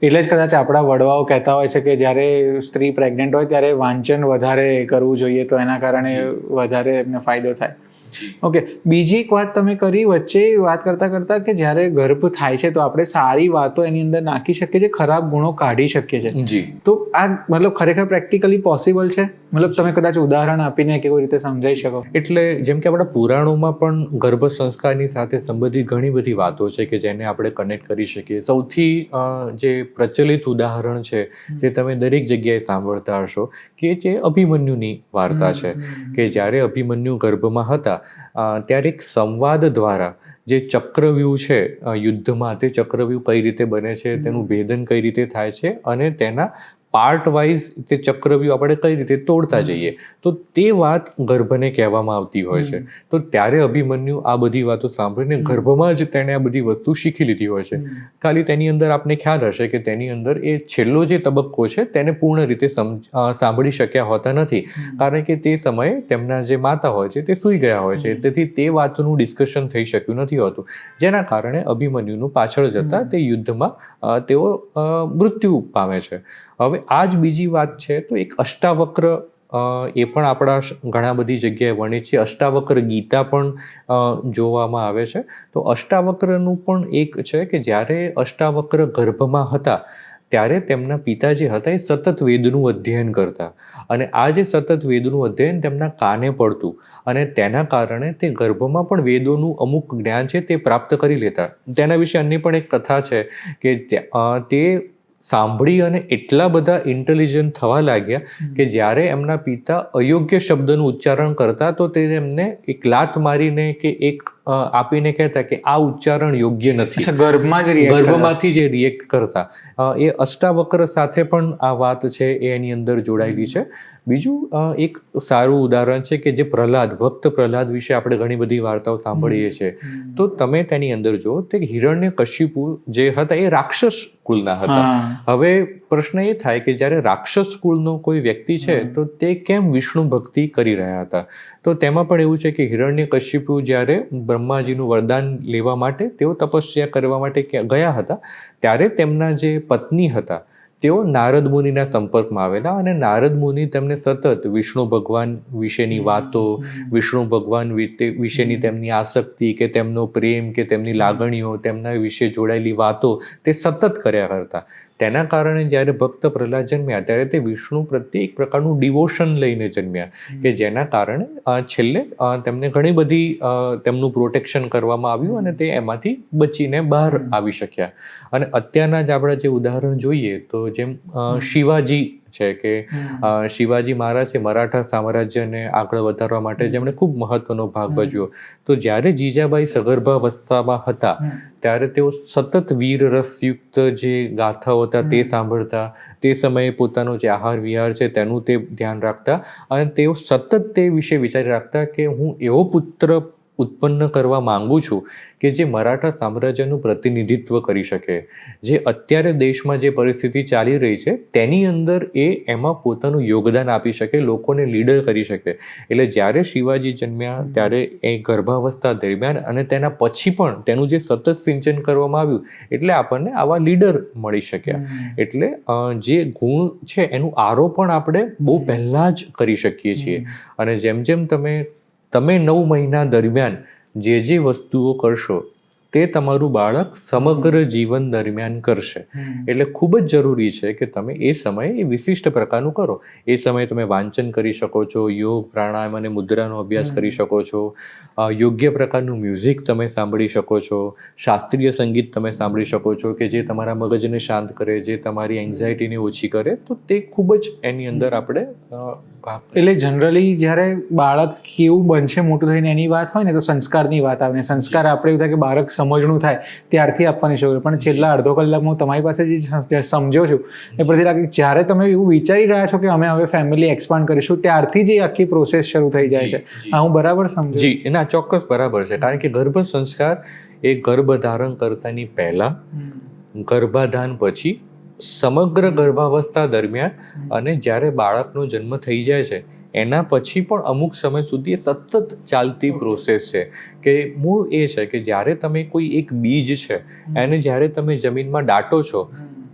એટલે જ કદાચ આપણા વડવાઓ કહેતા હોય છે કે જ્યારે સ્ત્રી પ્રેગ્નન્ટ હોય ત્યારે વાંચન વધારે કરવું જોઈએ, તો એના કારણે વધારે એમને ફાયદો થાય. ઓકે, બીજી એક વાત તમે કરી વચ્ચે વાત કરતા કે જ્યારે ગર્ભ થાય છે તો આપણે સારી વાતો એની અંદર નાખી શકીએ છીએ, ખરાબ ગુણો કાઢી શકીએ છીએ. જી. તો આ મતલબ ખરેખર પ્રેક્ટિકલી પોસિબલ છે? મતલબ તમે કદાચ ઉદાહરણ આપીને કે કોઈ રીતે સમજાવી શકો? એટલે જેમ કે આપણા પુરાણોમાં પણ ગર્ભ સંસ્કારની સાથે સંબંધિત ઘણી બધી વાતો છે કે જેને આપણે કનેક્ટ કરી શકીએ. સૌથી જે પ્રચલિત ઉદાહરણ છે જે તમે દરેક જગ્યાએ સાંભળતા હશો કે જે અભિમન્યુની વાર્તા છે કે જ્યારે અભિમન્યુ ગર્ભમાં હતા ત્યારે એક સંવાદ દ્વારા જે ચક્રવ્યૂહ છે યુદ્ધમાં, તે ચક્રવ્યૂહ કઈ રીતે બને છે, તેનું ભેદન કઈ રીતે થાય છે અને તેના પાર્ટ વાઇઝ તે ચક્રવ્યૂહ આપણે કઈ રીતે તોડતા જઈએ, તો તે વાત ગર્ભને કહેવામાં આવતી હોય છે. તો ત્યારે અભિમન્યુ આ બધી વાતો સાંભળીને ગર્ભમાં જ તેણે આ બધી વસ્તુ શીખી લીધી હોય છે. ખાલી તેની અંદર આપને ખ્યાલ હશે કે તેની અંદર એ છેલ્લો જે તબક્કો છે તેને પૂર્ણ રીતે સાંભળી શક્યા હોતા નથી, કારણ કે તે સમયે તેમના જે માતા હોય છે તે સૂઈ ગયા હોય છે. તેથી તે વાતનું ડિસ્કશન થઈ શક્યું નથી હોતું, જેના કારણે અભિમન્યુનું પાછળ જતા તે યુદ્ધમાં તેઓ મૃત્યુ પામે છે. હવે આ જ બીજી વાત છે તો એક અષ્ટાવક્ર, એ પણ આપણા ઘણા બધી જગ્યાએ વણે છે. અષ્ટાવક્ર ગીતા પણ જોવામાં આવે છે. તો અષ્ટાવક્રનું પણ એક છે કે જ્યારે અષ્ટાવક્ર ગર્ભમાં હતા ત્યારે તેમના પિતા જે હતા એ સતત વેદનું અધ્યયન કરતા, અને આ જે સતત વેદનું અધ્યયન તેમના કાને પડતું, અને તેના કારણે તે ગર્ભમાં પણ વેદોનું અમુક જ્ઞાન છે તે પ્રાપ્ત કરી લેતા. તેના વિશે અન્ય પણ એક કથા છે કે તે સાંભળી અને એટલા બધા ઇન્ટેલિજન્ટ થવા લાગ્યા કે જ્યારે એમના પિતા અયોગ્ય શબ્દનું ઉચ્ચારણ કરતા તો તે એમને એક લાત મારીને કે એક આપીને કહેતા કે આ ઉચ્ચારણ યોગ્ય નથી, અચ્છા, ગર્ભમાં જ react ગર્ભમાંથી જે રિએક્ટ કરતા, એ અષ્ટાવક્ર સાથે પણ આ વાત છે એ એની અંદર જોડાયેલી છે. બીજું એક સારું ઉદાહરણ છે કે જે ભક્ત પ્રહલાદ વિશે આપણે ઘણી બધી વાર્તાઓ સાંભળીએ છીએ. તો તમે તેની અંદર જો તે હિરણ્યકશિપુ જે હતા એ રાક્ષસ કુલના હતા. હવે પ્રશ્ન એ થાય કે જ્યારે રાક્ષસ કુલનો કોઈ વ્યક્તિ છે તો તે કેમ વિષ્ણુ ભક્તિ કરી રહ્યા હતા? તો તેમાં પણ એવું છે કે હિરણ્યકશિપુ જ્યારે બ્રહ્માજીનું વરદાન લેવા માટે તેઓ તપસ્યા કરવા માટે ગયા હતા, ત્યારે તેમના જે પત્ની હતા તેઓ નારદ મુનિના સંપર્કમાં આવેલા, અને નારદ મુનિ તેમને સતત વિષ્ણુ ભગવાન વિશેની વાતો, વિષ્ણુ ભગવાન વિશેની તેમની આસક્તિ કે તેમનો પ્રેમ કે તેમની લાગણીઓ, તેમના વિશે જોડાયેલી વાતો તે સતત કર્યા કરતા. તેના કારણે જ્યારે ભક્ત પ્રહલાદ જન્મ્યા ત્યારે તે વિષ્ણુ પ્રત્યે એક પ્રકારનું ડિવોશન લઈને જન્મ્યા, કે જેના કારણે છેલ્લે તેમને ઘણી બધી તેમનું પ્રોટેક્શન કરવામાં આવ્યું અને તે એમાંથી બચીને બહાર આવી શક્યા. અને અત્યારના જ આપણે જે ઉદાહરણ જોઈએ તો જેમ શિવાજી છે કે શિવાજી મહારાજ મરાઠા સામ્રાજ્યને આગળ વધારવા માટે જેમણે ખૂબ મહત્વનો ભાગ ભજવ્યો. તો જ્યારે જીજાબાઈ સગર્ભાવસ્થામાં હતા ત્યારે તેઓ સતત વીર રસયુક્ત જે ગાથાઓ હતા તે સાંભળતા, તે સમયે પોતાનો જે આહાર વિહાર છે તેનું તે ધ્યાન રાખતા, અને તેઓ સતત તે વિશે વિચારી રાખતા કે હું એવો પુત્ર ઉત્પન્ન કરવા માંગુ છું કે જે મરાઠા સામ્રાજ્યનું પ્રતિનિધિત્વ કરી શકે. જે અત્યારે દેશમાં જે પરિસ્થિતિ ચાલી રહી છે તેની અંદર એ એમાં પોતાનું યોગદાન આપી શકે, લોકોને લીડર કરી શકે. એટલે જ્યારે શિવાજી જન્મ્યા ત્યારે એ ગર્ભાવસ્થા દરમિયાન અને તેના પછી પણ તેનું જે સતત સિંચન કરવામાં આવ્યું એટલે આપણને આવા લીડર મળી શક્યા. એટલે જે ગુણ છે એનું આરોપણ આપણે બહુ પહેલાં જ કરી શકીએ છીએ. અને જેમ જેમ તમે 9 મહિના દરમિયાન જે વસ્તુઓ કરશો તે તમારું બાળક સમગ્ર જીવન દરમિયાન કરશે. એટલે ખૂબ જ જરૂરી છે કે તમે એ સમયે એ વિશિષ્ટ પ્રકારનું કરો. એ સમયે તમે વાંચન કરી શકો છો, યોગ પ્રાણાયામ અને મુદ્રાનો અભ્યાસ કરી શકો છો, યોગ્ય પ્રકારનું મ્યુઝિક તમે સાંભળી શકો છો, શાસ્ત્રીય સંગીત તમે સાંભળી શકો છો કે જે તમારા મગજને શાંત કરે, જે તમારી એન્ઝાયટીને ઓછી કરે. તો તે ખૂબ જ એની અંદર આપણે એટલે જનરલી જ્યારે બાળક કેવું બનશે મોટું થઈને એની વાત હોય ને તો સંસ્કારની વાત આવે ને સંસ્કાર આપણે એવું થાય કે બાળક સમજણું થાય ત્યારથી આપવાની શરૂ. પણ છેલ્લા અડધો કલાકમાં હું તમારી પાસે જે સમજ્યો છું એ પરથી લાગે જ્યારે તમે એવું વિચારી રહ્યા છો કે અમે હવે ફેમિલી એક્સપાન્ડ કરીશું ત્યારથી જ એ આખી પ્રોસેસ શરૂ થઈ જાય છે. હા, હું બરાબર સમજુ? જી, એના ચોક્કસ બરાબર છે. કારણ કે ગર્ભ સંસ્કાર એ ગર્ભ ધારણ કરતાની પહેલા, ગર્ભાધાન પછી, સમગ્ર ગર્ભાવસ્થા દરમિયાન અને જ્યારે બાળકનો જન્મ થઈ જાય છે એના પછી પણ અમુક સમય સુધી સતત ચાલતી પ્રોસેસ છે. કે મૂળ એ છે કે જ્યારે તમે કોઈ એક બીજ છે એને જ્યારે તમે જમીનમાં દાટો છો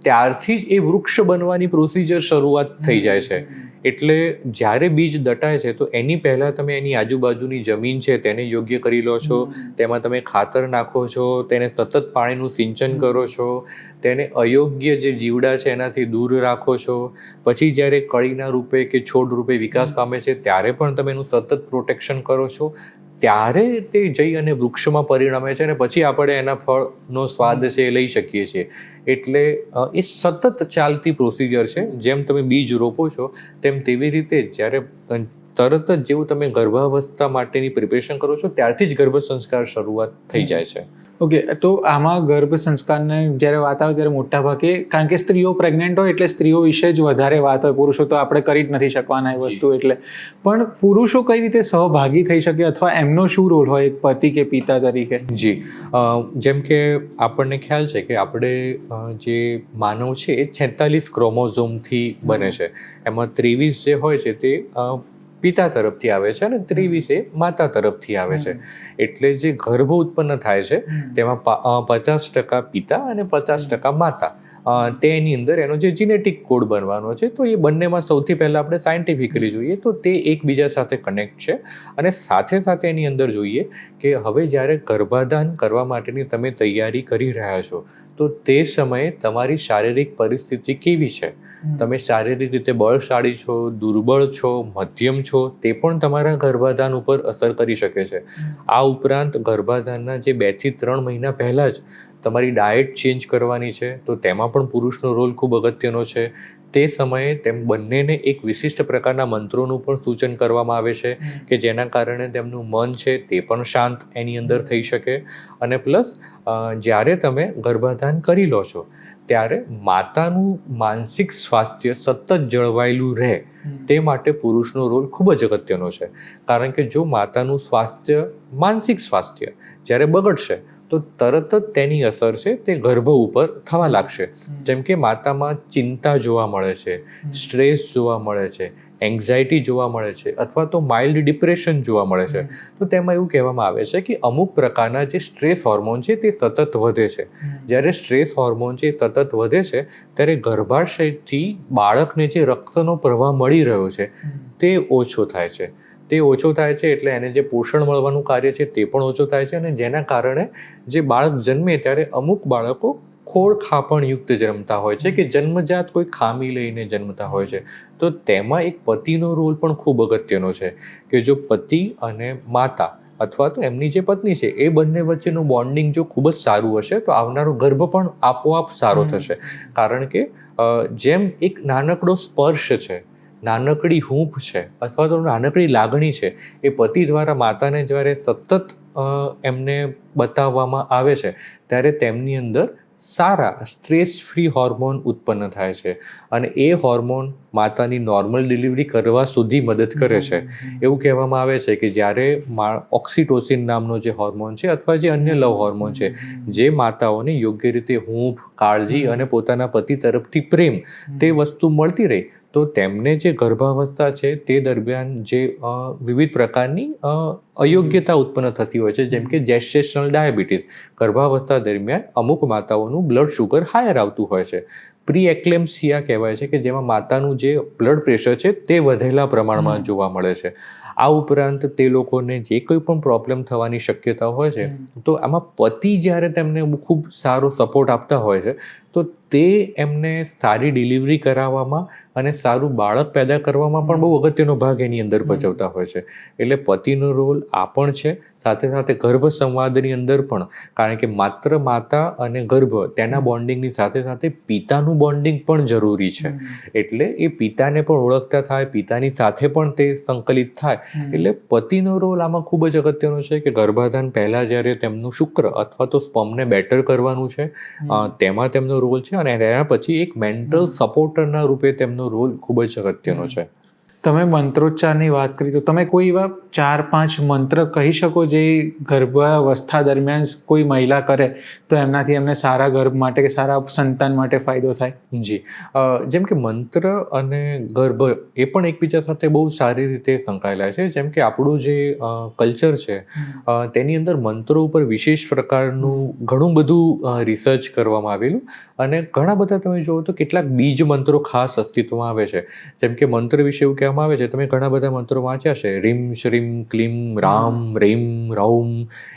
ત્યારથી જ એ વૃક્ષ બનવાની પ્રોસિજર શરૂઆત થઈ જાય છે. એટલે જ્યારે બીજ દટાય છે તો એની પહેલાં તમે એની આજુબાજુની જમીન છે તેને યોગ્ય કરી લો છો, તેમાં તમે ખાતર નાખો છો, તેને સતત પાણીનું સિંચન કરો છો, તેને અયોગ્ય જે જીવડા છે એનાથી દૂર રાખો છો. પછી જ્યારે કળીના રૂપે કે છોડ રૂપે વિકાસ પામે છે ત્યારે પણ તમે એનું સતત પ્રોટેક્શન કરો છો. ત્યારે તે જઈ અને વૃક્ષમાં પરિણમે છે અને પછી આપણે એના ફળનો સ્વાદ છે એ લઈ શકીએ છીએ. એટલે એ સતત ચાલતી પ્રોસિજર છે. જેમ તમે બીજ રોપો છો તેમ તેવી રીતે જ્યારે તરત જ જેવું તમે ગર્ભાવસ્થા માટેની પ્રિપેરેશન કરો છો ત્યારથી જ ગર્ભ સંસ્કાર શરૂઆત થઈ જાય છે. ઓકે, તો આમાં ગર્ભ સંસ્કારને જ્યારે વાત આવે ત્યારે મોટા ભાગે કારણ કે સ્ત્રીઓ પ્રેગ્નન્ટ હોય એટલે સ્ત્રીઓ વિશે જ વધારે વાત હોય, પુરુષો તો આપણે કરી જ નથી શકવાના એ વસ્તુ. એટલે પણ પુરુષો કઈ રીતે સહભાગી થઈ શકે અથવા એમનો શું રોલ હોય એક પતિ કે પિતા તરીકે? જી, જેમ કે આપણને ખ્યાલ છે કે આપણે જે માનવ છે એ 46 ક્રોમોઝોમથી બને છે. એમાં 23 જે હોય છે તે પિતા તરફથી આવે છે અને 23 એ માતા તરફથી આવે છે. એટલે જે ગર્ભ ઉત્પન્ન થાય છે તેમાં 50% પિતા અને 50% માતા. તેની અંદર એનો જે જીનેટિક કોડ બનવાનો છે તો એ બંનેમાં સૌથી પહેલાં આપણે સાયન્ટિફિકલી જોઈએ તો તે એકબીજા સાથે કનેક્ટ છે. અને સાથે સાથે એની અંદર જોઈએ કે હવે જ્યારે ગર્ભાધાન કરવા માટેની તમે તૈયારી કરી રહ્યા છો તો તે સમયે તમારી શારીરિક પરિસ્થિતિ કેવી છે, તમે શારીરિક રીતે બળશાળી છો, દુર્બળ છો, મધ્યમ છો, તે પણ તમારા ગર્ભાધાન ઉપર અસર કરી શકે છે. આ ઉપરાંત ગર્ભાધાનના જે 2 થી 3 મહિના પહેલાં જ તમારી ડાયટ ચેન્જ કરવાની છે તો તેમાં પણ પુરુષનો રોલ ખૂબ અગત્યનો છે. તે સમયે તેમ બંનેને એક વિશિષ્ટ પ્રકારના મંત્રોનું પણ સૂચન કરવામાં આવે છે કે જેના કારણે તેમનું મન છે તે પણ શાંત એની અંદર થઈ શકે. અને પ્લસ જ્યારે તમે ગર્ભાધાન કરી લો છો ત્યારે માતાનું માનસિક સ્વાસ્થ્ય સતત જળવાયેલું રહે તે માટે પુરુષનો રોલ ખૂબ જ અગત્યનો છે. કારણ કે જો માતાનું સ્વાસ્થ્ય માનસિક સ્વાસ્થ્ય જ્યારે બગડશે તો તરત જ તેની અસર છે તે ગર્ભ ઉપર થવા લાગશે. જેમ કે માતામાં ચિંતા જોવા મળે છે, સ્ટ્રેસ જોવા મળે છે, એન્ઝાયટી જોવા મળે છે અથવા તો માઇલ્ડ ડિપ્રેશન જોવા મળે છે. તો તેમાં એવું કહેવામાં આવે છે કે અમુક પ્રકારના જે સ્ટ્રેસ હોર્મોન છે તે સતત વધે છે. જ્યારે સ્ટ્રેસ હોર્મોન છે એ સતત વધે છે ત્યારે ગર્ભાશયથી બાળકને જે રક્તનો પ્રવાહ મળી રહ્યો છે તે ઓછો થાય છે. તે ઓછો થાય છે એટલે એને જે પોષણ મળવાનું કાર્ય છે તે પણ ઓછો થાય છે અને જેના કારણે જે બાળક જન્મે ત્યારે અમુક બાળકો ખોળખાપણયુક્ત જન્મતા હોય છે કે જન્મજાત કોઈ ખામી લઈને જન્મતા હોય છે. તો તેમાં એક પતિનો રોલ પણ ખૂબ અગત્યનો છે કે જો પતિ અને માતા અથવા તો એમની જે પત્ની છે એ બંને વચ્ચેનું બોન્ડિંગ જો ખૂબ જ સારું હશે તો આવનારો ગર્ભ પણ આપોઆપ સારો થશે. કારણ કે જેમ એક નાનકડો સ્પર્શ છે, નાનકડી હૂંફ છે અથવા તો નાનકડી લાગણી છે એ પતિ દ્વારા માતાને જ્યારે સતત એમને બતાવવામાં આવે છે ત્યારે તેમની અંદર સારા સ્ટ્રેસ ફ્રી હોર્મોન ઉત્પન્ન થાય છે અને એ હોર્મોન માતાની નોર્મલ ડિલિવરી કરવા સુધી મદદ કરે છે. એવું કહેવામાં આવે છે કે જ્યારે ઓક્સિટોસિન નામનો જે હોર્મોન છે અથવા જે અન્ય લવ હોર્મોન છે જે માતાઓને યોગ્ય રીતે હૂંફ, કાળજી અને પોતાના પતિ તરફથી પ્રેમ તે વસ્તુ મળતી રહી તો તેમને જે ગર્ભાવસ્થા છે તે દરમિયાન જે વિવિધ પ્રકારની અયોગ્યતા ઉત્પન્ન થતી હોય છે જેમ કે જેસ્ટેશનલ ડાયાબિટીસ. ગર્ભાવસ્થા દરમિયાન અમુક માતાઓનું બ્લડ શુગર હાયર આવતું હોય છે. પ્રી એક્લેમ્સિયા કહેવાય છે કે જેમાં માતાનું જે બ્લડ પ્રેશર છે તે વધેલા પ્રમાણમાં જોવા મળે છે. આ ઉપરાંત તે લોકોને જે કોઈ પણ પ્રોબ્લેમ થવાની શક્યતા હોય છે તો આમાં પતિ જ્યારે તેમને ખૂબ સારો સપોર્ટ આપતા હોય છે તો તે એમને સારી ડિલિવરી કરાવવામાં અને સારું બાળક પેદા કરવામાં પણ બહુ અગત્યનો ભાગ એની અંદર ભજવતા હોય છે. એટલે પતિનો રોલ આ પણ છે. સાથે સાથે ગર્ભ સંવાદની અંદર પણ કારણ કે માત્ર માતા અને ગર્ભ તેના બોન્ડિંગની સાથે સાથે પિતાનું બોન્ડિંગ પણ જરૂરી છે. એટલે એ પિતાને પણ ઓળખતા થાય, પિતાની સાથે પણ તે સંકલિત થાય. એટલે પતિનો રોલ આમાં ખૂબ જ અગત્યનો છે કે ગર્ભાધાન પહેલાં જ્યારે તેમનું શુક્ર અથવા તો સ્પર્મને બેટર કરવાનું છે તેમાં તેમનો રોલ છે અને એના પછી એક મેન્ટલ સપોર્ટરના રૂપે તેમનો રોલ ખૂબ જ અગત્યનો છે. તમે મંત્રોચ્ચારની વાત કરી તો તમે કોઈ એવા 4-5 મંત્ર કહી શકો જે ગર્ભાવસ્થા દરમિયાન કોઈ મહિલા કરે તો એમનાથી એમને સારા ગર્ભ માટે કે સારા સંતાન માટે ફાયદો થાય? જી, જેમ કે મંત્ર અને ગર્ભ એ પણ એકબીજા સાથે બહુ સારી રીતે સંકળાયેલા છે. જેમ કે આપણું જે કલ્ચર છે તેની અંદર મંત્રો ઉપર વિશેષ પ્રકારનું ઘણું બધું રિસર્ચ કરવામાં આવેલું અને ઘણા બધા તમે જુઓ તો કેટલાક બીજ મંત્રો ખાસ અસ્તિત્વમાં આવે છે. જેમ કે મંત્ર વિશે એવું કહેવામાં આવે છે, તમે ઘણા બધા મંત્રો વાંચ્યા છે, રીમ શ્રીમ ક્લીમ રામ રેમ રૌમ,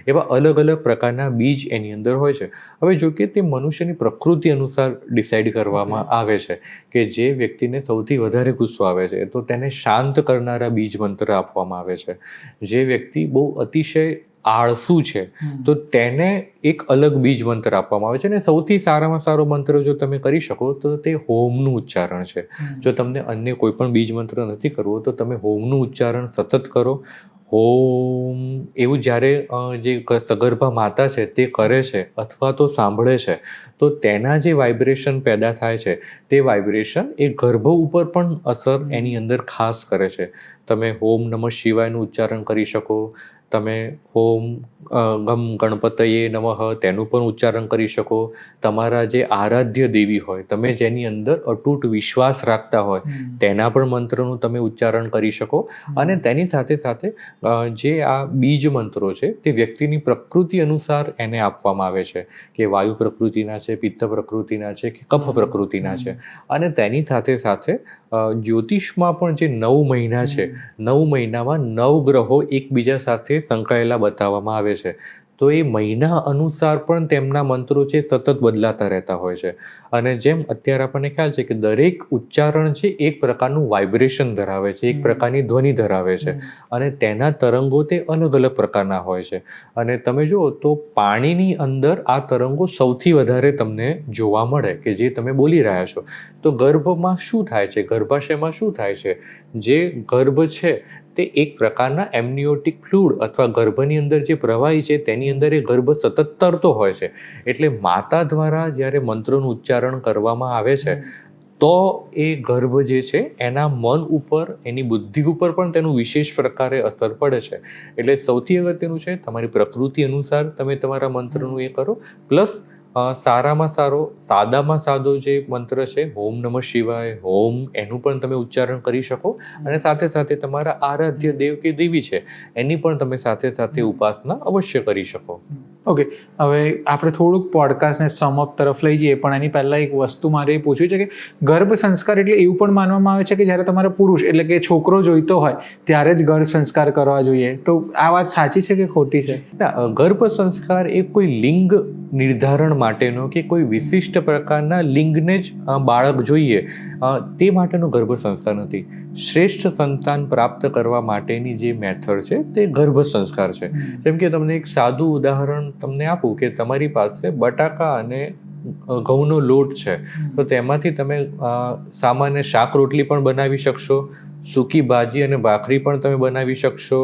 એવા અલગ અલગ પ્રકારના બીજ એની અંદર હોય છે. હવે જો કે તે મનુષ્યની પ્રકૃતિ અનુસાર ડિસાઇડ કરવામાં આવે છે કે જે વ્યક્તિને સૌથી વધારે ગુસ્સો આવે છે તો તેને શાંત કરનારા બીજ મંત્ર આપવામાં આવે છે. જે વ્યક્તિ બહુ અતિશય આળસુ છે તો તેને એક અલગ બીજ મંત્ર આપવામાં આવે છે અને સૌથી સારામાં સારો મંત્ર જો તમે કરી શકો તો તે હોમનું ઉચ્ચારણ છે. જો તમને અન્ય કોઈ પણ બીજ મંત્ર નથી કરવો તો તમે હોમનું ઉચ્ચારણ સતત કરો. હોમ એવું જ્યારે જે સગર્ભા માતા છે તે કરે છે અથવા તો સાંભળે છે તો તેના જે વાઇબ્રેશન પેદા થાય છે તે વાઇબ્રેશન એ ગર્ભ ઉપર પણ અસર એની અંદર ખાસ કરે છે. તમે હોમ નમઃ શિવાયનું ઉચ્ચારણ કરી શકો. તમે હોમ ગમ ગણપતયે નમઃ તેનું પણ ઉચ્ચારણ કરી શકો. તમારા જે આરાધ્ય દેવી હોય, તમે જેની અંદર અતૂટ વિશ્વાસ રાખતા હોય તેના પણ મંત્રનું તમે ઉચ્ચારણ કરી શકો. અને તેની સાથે સાથે જે આ બીજ મંત્રો છે તે વ્યક્તિની પ્રકૃતિ અનુસાર એને આપવામાં આવે છે કે વાયુ પ્રકૃતિના છે, પિત્ત પ્રકૃતિના છે કે કફ પ્રકૃતિના છે. અને તેની સાથે સાથે જ્યોતિષમાં પણ જે 9 મહિના છે, 9 મહિનામાં 9 ગ્રહો એકબીજા સાથે સંકળાયેલા બતાવવામાં આવે છે. તો એ મહિના અનુસાર પણ તેમના મંત્રો છે સતત બદલાતા રહેતા હોય છે. અને જેમ અત્યારે આપણને ખ્યાલ છે કે દરેક ઉચ્ચારણ છે એક પ્રકારનું વાઇબ્રેશન ધરાવે છે, એક પ્રકારની ધ્વનિ ધરાવે છે, અને તેના તરંગો તે અલગ અલગ પ્રકારના હોય છે. અને તમે જુઓ તો પાણીની અંદર આ તરંગો સૌથી વધારે તમને જોવા મળે કે જે તમે બોલી રહ્યા છો. તો ગર્ભમાં શું થાય છે, ગર્ભાશયમાં શું થાય છે, જે ગર્ભ છે તે એક પ્રકારના એમનિયોટિક ફ્લુઇડ અથવા ગર્ભની અંદર જે પ્રવાહી છે તેની અંદર એ ગર્ભ સતત તરતો હોય છે. એટલે માતા દ્વારા જ્યારે મંત્રોનું ઉચ્ચારણ કરવામાં આવે છે તો એ ગર્ભ જે છે એના મન ઉપર, એની બુદ્ધિ ઉપર પણ તેનું વિશેષ પ્રકારે અસર પડે છે. એટલે સૌથી અગત્યનું છે તમારી પ્રકૃતિ અનુસાર તમે તમારા મંત્રનું એ કરો. પ્લસ સારામાં સારો, સાદામાં સાદો જે મંત્ર છે ઓમ નમઃ શિવાય, ઓમ, એનું પણ તમે ઉચ્ચારણ કરી શકો. અને સાથે સાથે તમારા આરાધ્ય દેવ કે દેવી છે એની પણ તમે સાથે સાથે ઉપાસના અવશ્ય કરી શકો. ઓકે, હવે આપણે થોડુંક પોડકાસ્ટને સમઅપ તરફ લઈ જઈએ, પણ એની પહેલાં એક વસ્તુ મારે એ પૂછવી છે કે ગર્ભ સંસ્કાર એટલે એવું પણ માનવામાં આવે છે કે જ્યારે તમારે પુરુષ એટલે કે છોકરો જોઈતો હોય ત્યારે જ ગર્ભ સંસ્કાર કરવા જોઈએ. તો આ વાત સાચી છે કે ખોટી છે? ના, ગર્ભ સંસ્કાર એ કોઈ લિંગ નિર્ધારણ માટેનો કે કોઈ વિશિષ્ટ પ્રકારના લિંગને જ બાળક જોઈએ તે માટેનો ગર્ભ સંસ્કાર નથી. શ્રેષ્ઠ સંતાન પ્રાપ્ત કરવા માટેની જે મેથડ છે તે ગર્ભ સંસ્કાર છે. જેમ કે તમને એક સાદું ઉદાહરણ તમને આપું કે તમારી પાસે બટાકા અને ઘઉંનો લોટ છે, તો તેમાંથી તમે સામાન્ય શાક રોટલી પણ બનાવી શકશો, સૂકી ભાજી અને ભાખરી પણ તમે બનાવી શકશો,